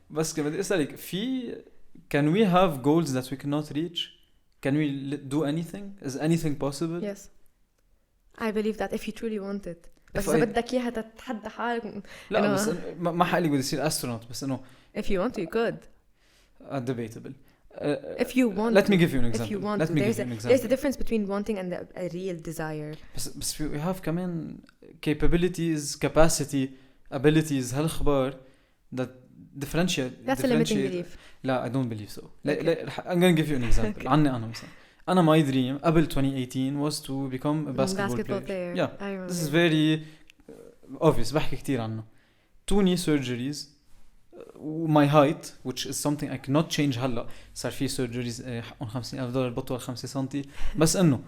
بس بدي أسألك can we have goals that we cannot reach? Can we do anything? Is anything possible? Yes. I believe that if you truly want it. بس إذا بدك إياها تتحدى حالك. لا بس ما حقلي بدي أصير astronaut بس إنه. If you want to, you could. Debatable. If you want. Let me give you an example. If you want to, there's a difference between wanting and a real desire. بس we have كمان capabilities, capacity, abilities هالخبار that differentiate. That's a limiting belief. لا, I don't believe so. I'm going to give you an example. عني أنا مثلا. أنا my dream قبل 2018 was to become a basketball player. Yeah, this is very obvious. بحكي كتير عنه. 2 knee surgeries, my height, which is something I cannot change هلا. صار في surgeries حقهم $50,000 بطول 5 سنتي. بس إنه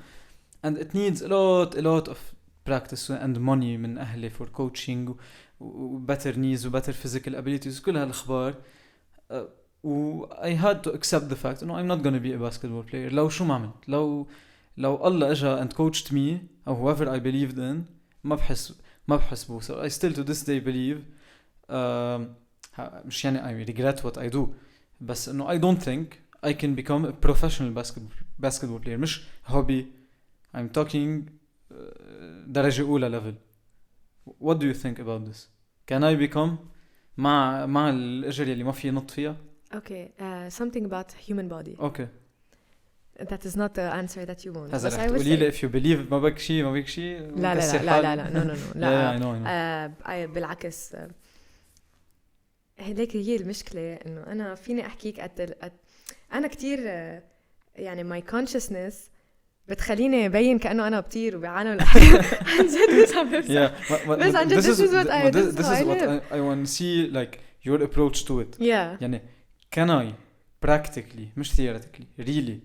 and it needs a lot of practice and money من أهلي for coaching و better knees و better physical abilities كل هالأخبار. I had to accept the fact no, I'm not going to be a basketball player. لو شو ما عملت لو الله أجا and coached me or whoever I believed in ما بحس بو. So I still to this day believe مش يعني I regret what I do بس إنه I don't think I can become a professional basketball player. مش hobby. I'm talking درجة أولى level. What do you think about this? Can I become مع الأجر اللي ما في نط فيها? Okay, something about human body. Okay. That is not the answer that you want. هذا رح تقولي لي if you believe ما بك شيء لا no لا. I know. بالعكس هيك هي المشكلة إنه أنا فيني أحكيك أنا كتير يعني my consciousness بتخليني أبين كأنه أنا بطير وبعالم الأحلام. عن جد مش عم بفهم. بس عن جد this is what I want to see like your approach to it. يعني can I practically مش theoretically really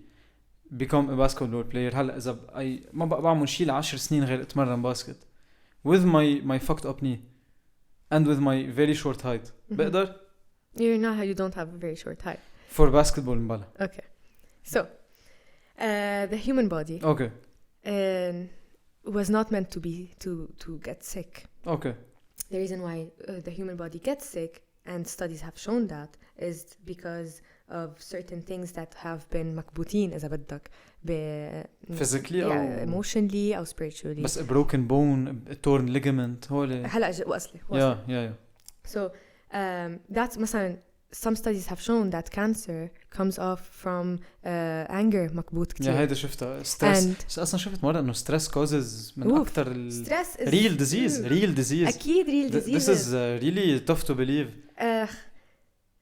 become a basketball player هلا إذا ما بعمل شيء ل10 سنين غير أتمرن باسكت with my fucked up knee and with my very short height. بقدر؟ You don't have a very short height. For basketball مبلا. Okay. So the human body was not meant to get sick. Okay. The reason why the human body gets sick, and studies have shown that, is because of certain things that have been مكبوتين إذا بدك physically or emotionally أو spiritually. بس a broken bone, a torn ligament هول. هلا وأصلي. Yeah. So that's مثلا some studies have shown that cancer comes off from anger مكبوت كتير. هيدا شفتها stress. أصلاً شفت مرة إنه stress causes من أكتر stress is real disease. أكيد real disease. This is really tough to believe.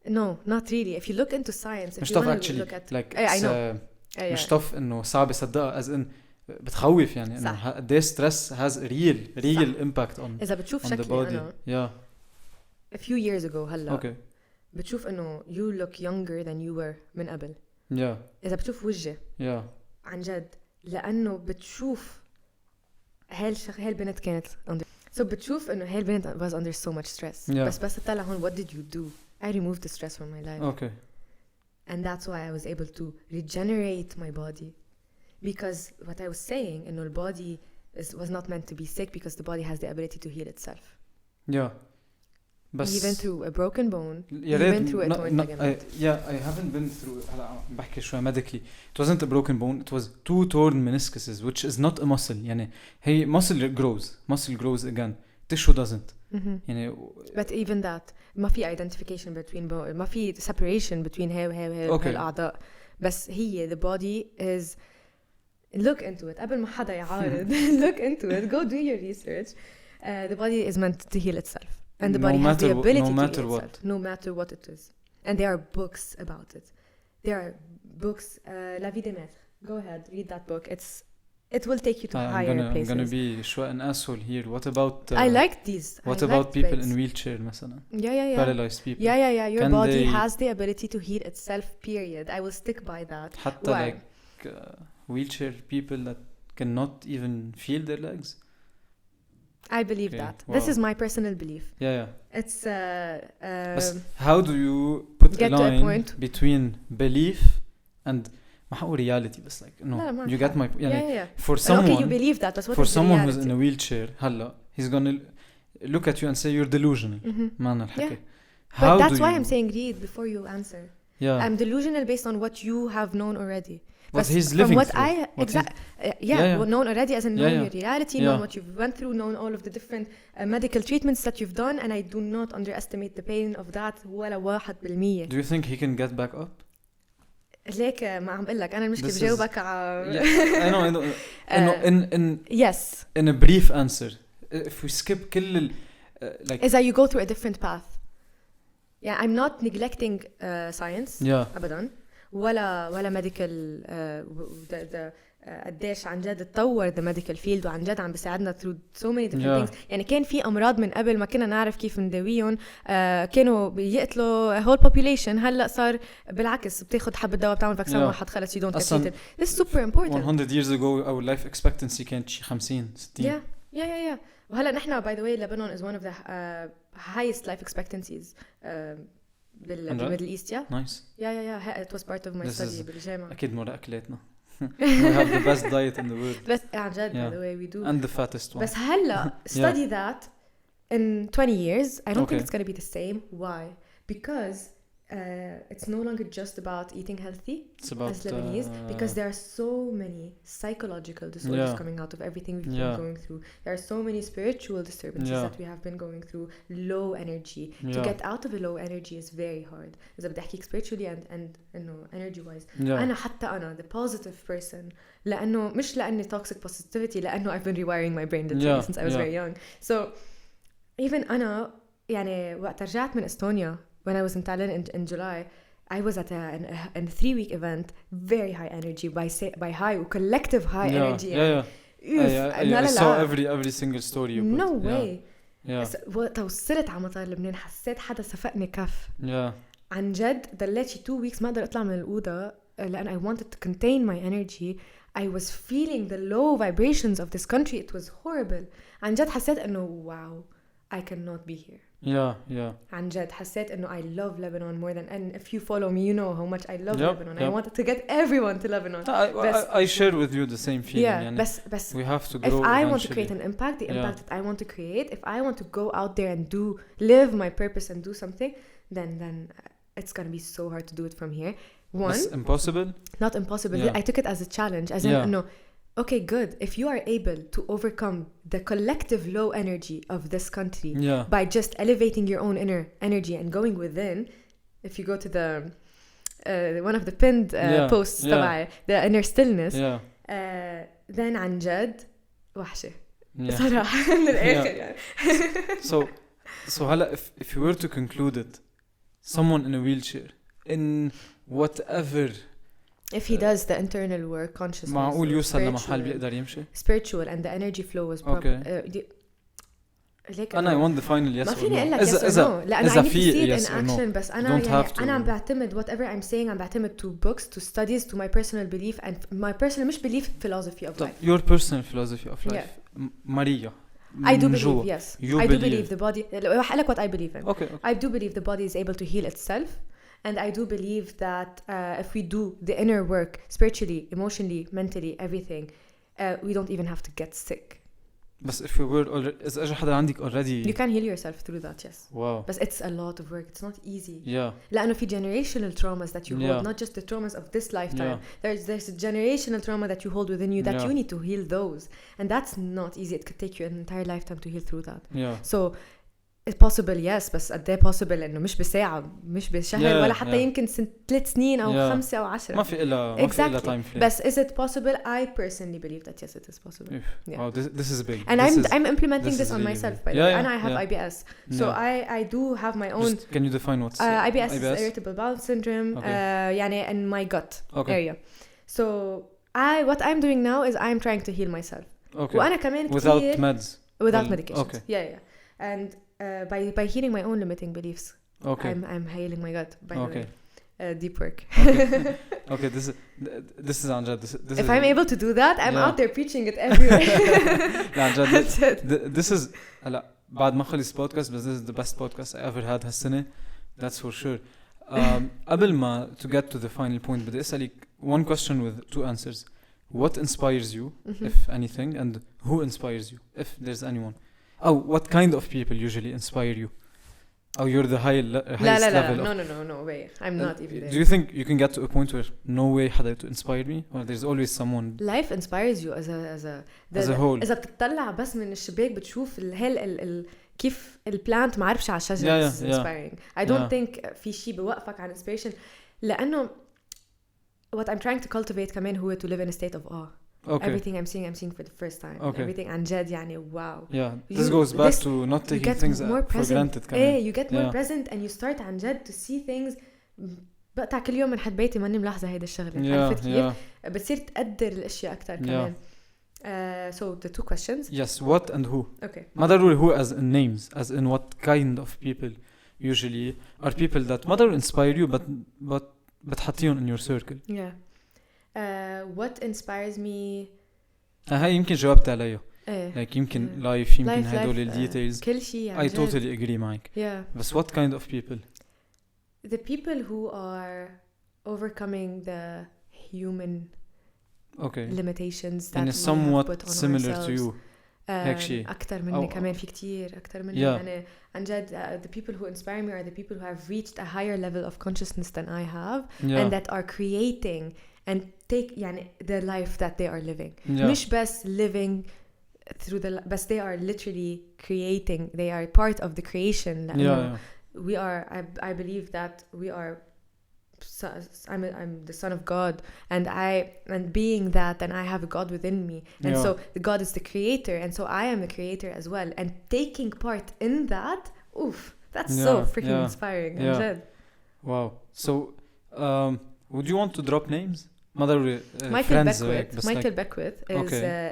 No, not really. If you look into science, مش tough actually. Like I know. مش tough إنه صعب صدقها as in بتخوف يعني إنه this stress has real impact on. إذا بتشوف شكلي أنا. A few years ago هلا. Okay. بتشوف إنه you look younger than you were من قبل. إذا بتشوف وجهي. عن جد لأنه بتشوف هاي البنت كانت so بتشوف إنه هاي البنت was under so much stress. بس تطلع هون what did you do? I removed the stress from my life. Okay. And that's why I was able to regenerate my body. Because what I was saying إنه البody was not meant to be sick because the body has the ability to heal itself. Yeah. بس even through a broken bone, يا even ريت through a torn ligament. I haven't been through هلا بحكي شوي medically. It wasn't a broken bone, it was 2 torn meniscuses, which is not a muscle. يعني هي muscle grows again, tissue doesn't. يعني But even that ما في identification between ما في separation between هاي والأعضاء. بس هي the body is look into it قبل ما حدا يعارض. Look into it, go do your research. The body is meant to heal itself. And the body has the ability to heal itself, no matter what it is. And there are books about it. There are books, La Vie des Maîtres. Go ahead, read that book. It will take you to higher places. I'm gonna be an asshole here. What about? I like these. What about people in wheelchair, مثلا? Yeah. Paralyzed people. Yeah. Your body has the ability to heal itself. Period. I will stick by that. حتى like wheelchair people that cannot even feel their legs. I believe that. Wow. This is my personal belief. Yeah. It's how do you put a line between belief and ما حقول reality بس like no you get my يعني for someone okay you believe that but what for is someone reality? who's in a wheelchair هلا he's gonna look at you and say you're delusional معنى الحكي. But that's why I'm saying read before you answer. Yeah. I'm delusional based on what you have known already. What he's living what through. known already as in knowing your reality, known what you've went through, known all of the different medical treatments that you've done, and I do not underestimate the pain of that ولا 1%. Do you think he can get back up? ليك ما عم قلك أنا المشكلة بجاوبك على I know in yes in a brief answer if we skip كل like is that you go through a different path. Yeah, I'm not neglecting science أبداً ولا medical قديش عن جد تطور the medical field وعن جد عم بيساعدنا through so many different things. يعني كان في أمراض من قبل ما كنا نعرف كيف نداويهم كانوا بيقتلوا whole population. هلأ صار بالعكس بتاخد حبة دواء بتعمل فاكسين واحد خلص you don't get treated. This is super important. 100 years ago our life expectancy كانت شي 50 60. Yeah. وهلأ نحن by the way Lebanon is one of the highest life expectancies بالميدل ايست. Nice. Yeah. It was part of my study بالجامعة. أكيد مرة أكلاتنا. We have the best diet in the world. بس عن جد by the way we do. And the fattest one. بس هلا study that in 20 years. I don't think it's going to be the same. Why? Because it's no longer just about eating healthy as Lebanese, because there are so many psychological disorders coming out of everything we've been going through. There are so many spiritual disturbances that we have been going through. Low energy. To get out of a low energy is very hard. إذا بدي أحكيك spiritually and energy wise. أنا حتى أنا the positive person لأنه مش لأني toxic positivity لأنه I've been rewiring my brain literally since I was very young. So even أنا يعني وقت رجعت من إستونيا when I was in Thailand in July, I was at a 3-week event, very high energy, by high, collective high energy. I saw every single story you put. No way. توصلت على مطار لبنان حسيت حدا سفقني كف. عن جد ضليت شي 2 weeks ما أقدر أطلع من الأوضة لأن I wanted to contain my energy. I was feeling the low vibrations of this country. It was horrible. عن جد حسيت إنه wow, I cannot be here. عن جد حسيت إنه I love Lebanon more than, and if you follow me you know how much I love Lebanon. I wanted to get everyone to Lebanon. I share with you the same feeling. بس we have to grow. If I want to create an impact, the impact that I want to create, if I want to go out there and live my purpose and do something, then it's gonna be so hard to do it from here. It's impossible? Not impossible. I took it as a challenge, as in no. Okay, good. If you are able to overcome the collective low energy of this country by just elevating your own inner energy and going within, if you go to the one of the pinned posts تبعي, the inner stillness, then عن جد وحشة صراحة من الآخر يعني. So هلا if you were to conclude it, someone in a wheelchair, in whatever, if he does the internal work, consciousness, معقول يوصل لمحل بيقدر يمشي. Spiritual and the energy flow was proper. أنا I want the final yes or no. ما فيني أقول لك yes or no لأن I need to see it in action. بس أنا يعني أنا عم بعتمد whatever I'm saying عم بعتمد to books, to studies, to my personal belief and my personal مش belief philosophy of life. Your personal philosophy of life. Maria. I do believe, yes. I do believe the body. أقول لك what I believe in. Okay. I do believe the body is able to heal itself. And I do believe that if we do the inner work, spiritually, emotionally, mentally, everything, we don't even have to get sick. بس if we were already إذا أجا حدا عندك already you can heal yourself through that, yes. wow But it's a lot of work. It's not easy. yeah لأنه في generational traumas that you hold, Yeah. not just the traumas of this lifetime. There's a generational trauma that you hold within you that Yeah. you need to heal those. And that's not easy. It could take you an entire lifetime to heal through that. yeah So it's possible, yes, بس قد ايه possible إنه مش بساعة مش بشهر Yeah, ولا حتى yeah. يمكن 3 سنين أو Yeah. 5 أو 10. ما في إلا Exactly. time frame بس is it possible? I personally believe that yes, it is possible. Yeah. wow this is big And this I'm implementing this this is on really myself, big. by the Yeah, way. yeah, And I have yeah. IBS. So I do have my own Just, can you define what's IBS is irritable bowel syndrome. Okay. يعني in my gut Okay. area. So what I'm doing now is I'm trying to heal myself. okay وأنا كمان without كتير meds without Well, medications. okay. Yeah. And by healing my own limiting beliefs, okay I'm healing my gut. By Okay. the way. Deep work. okay this is عن جد this If is I'm able to do that, I'm Yeah. out there preaching it everywhere. لا عن جد That's it. this is هلا بعد ما خلص podcast بس this is the best podcast I ever had هالسنة that's for sure قبل ما to get to the final point بدي أسألك one question with two answers what inspires you if anything and who inspires you if there's anyone what kind of people usually inspire you you're the highest level of No way. I'm not even there. do you think you can get to a point where no way حدا to inspire me or there's always someone Life inspires you as a whole إذا بتطلع بس من الشباك بتشوف كيف البلانت ما عرفش على الشجرة. Yeah. inspiring. I don't think في شيء بوقفك عن inspiration لأنه what I'm trying to cultivate كمان هو to live in a state of awe. okay Everything I'm seeing for the first time. Okay. Everything عن جد يعني wow. this goes back to not You taking get things more for present. granted كمان you get more Yeah. present and you start عن جد to see things. بقطع كل يوم من حد بيتي ماني ملاحظة هيدا الشغلة. عرفت كيف؟ بتصير تقدر الأشياء أكتر كمان. So the two questions. yes what and who Okay. ما ضروري who as in names as in what kind of people usually are people that ما ضروري inspire you but بتحطيهم in your circle Yeah. What inspires me? هاي يمكن جاوبت عليه like يمكن life يمكن هدول ال details كل شيء I totally agree معك Yeah. بس what kind of people The people who are overcoming the human okay limitations that and we is have somewhat put on similar to ourselves. you هيك شيء أكتر مني كمان في كتير أكتر مني يعني عن جد the people who inspire me are the people who have reached a higher level of consciousness than I have and that are creating and take يعني the life that they are living مش بس living through but they are literally creating they are part of the creation we are I believe that we are I'm the son of God and being that and I have a God within me and so the God is the creator and so I am the creator as well and taking part in that that's so freaking inspiring wow so would you want to drop names Michael Beckwith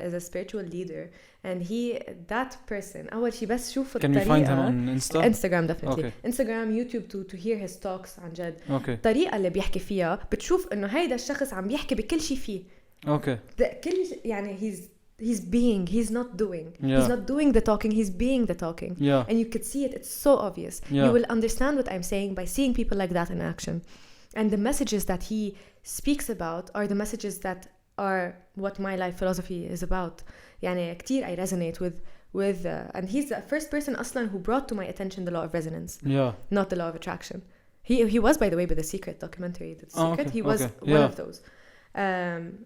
is a spiritual leader and that person أول شيء بس شوف can you find him on Instagram definitely Instagram YouTube to hear his talks عن جد الطريقة اللي بيحكي فيها بتشوف إنه هيدا الشخص عم بيحكي بكل شيء فيه كل يعني he's not doing he's not doing the talking he's being the talking and you could see it's so obvious you will understand what I'm saying by seeing people like that in action and the messages that he speaks about are the messages that are what my life philosophy is about يعني كتير I resonate with and he's the first person أصلاً who brought to my attention the law of resonance not the law of attraction he was by the way by The Secret documentary The Secret he was one of those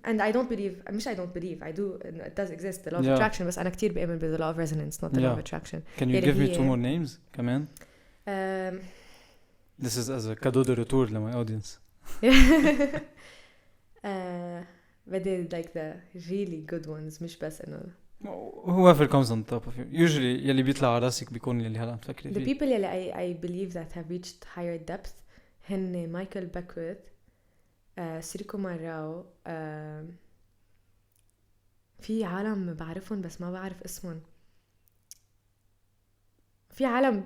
and I don't believe I do it does exist the law of attraction بس أنا كتير بأمن the law of resonance not the law of attraction can you give me two more names كمان this is as a cadeau de retour to my audience but they like the really good ones مش بس إنه whoever comes on top of you usually يلي بيطلع على راسك بيكون يلي هلا تفكري فيه the people يلي I believe that have reached higher depth هن مايكل باكويث سيركو ماراو في عالم بعرفهم بس ما بعرف اسمهم في عالم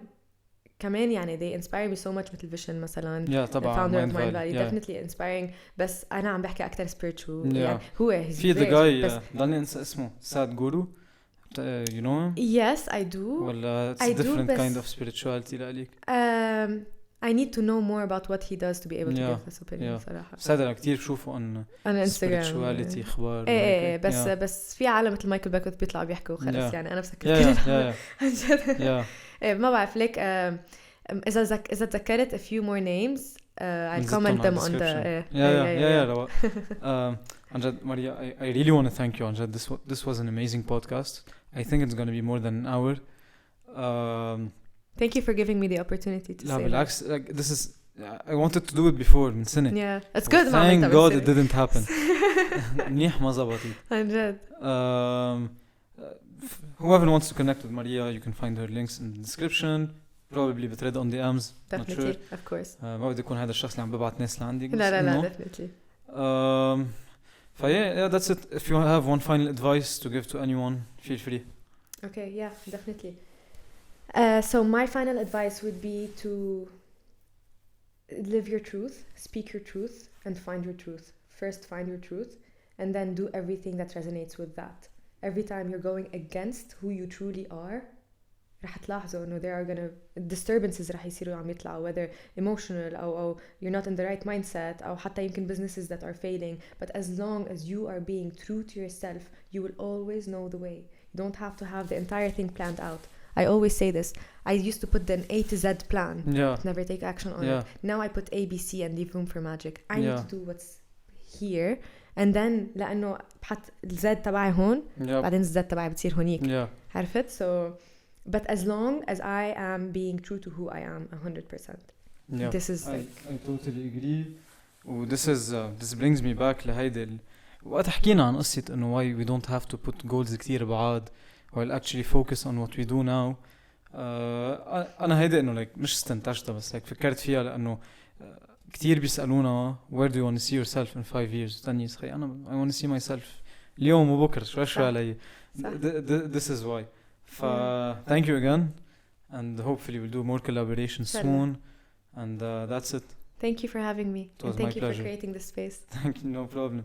كمان يعني they inspire me so much مثل Vision مثلا طبعا founder of Mind Valley definitely inspiring بس أنا عم بحكي أكتر spiritual يعني هو في the guy ضلني أنسى اسمه Sadhguru you know him yes I do ولا it's a different kind of spirituality لأليك I need to know more about what he does to be able to Yeah. give this opinion Yeah. صراحة. بس هذا أنا كتير بشوفه عن أنا انستغرام spirituality أخبار ايه وهيك. بس Yeah. بس في عالم مثل مايكل باكوت بيطلعوا بيحكوا خلص Yeah. يعني أنا بسكت Yeah. Yeah. إيه ما بعرف ليك إذا تذكرت a few more names I'll comment them on the yeah رواق. عن جد Maria, I really want to thank you عن جد. This was an amazing podcast. I think it's going to be more than an hour. Thank you for giving me the opportunity to لا say بالعكس, like this is I wanted to do it before من سنة. yeah it's good Thank God it didn't happen. منيح ما زبطت. عن جد. Whoever wants to connect with Maria, you can find her links in the description. Probably بترد on DMs. Definitely, of course. ما بدي يكون هذا الشخص اللي عم ببعت ناس لعندي. لا definitely. Yeah, that's it. If you have one final advice to give to anyone, feel free. Okay, yeah, definitely. So my final advice would be to live your truth, speak your truth, and find your truth. First find your truth, and then do everything that resonates with that. Every time you're going against who you truly are, رح تلاحظوا إنه there are gonna disturbances رح يصيروا عم يطلعوا, whether emotional أو you're not in the right mindset أو حتى يمكن businesses that are failing. But as long as you are being true to yourself, you will always know the way. You don't have to have the entire thing planned out. I always say this. I used to put an A to Z plan. Yeah. Never take action on it. Now I put A, B, C and leave room for magic. I need to do what's here. And then لأنه بحط الZ تبعي هون بعدين الZ تبعي بتصير هونيك. عرفت؟ So but as long as I am being true to who I am 100%. Yeah. This is I totally agree. This brings me back لهيدا وقت حكينا عن قصة إنه why we don't have to put goals كتير بعاد while actually focus on what we do now. أنا هيدا إنه like مش استنتجتها بس like فكرت فيها لأنه كتير بيسألونا where do you want to see yourself in 5 years 10 years. خي أنا I want to see myself اليوم وبكرة شوي علي. This is why. Thank you again, and hopefully we'll do more collaborations soon. And that's it. Thank you for having me. It was and thank my you pleasure. for creating this space. Thank you, no problem.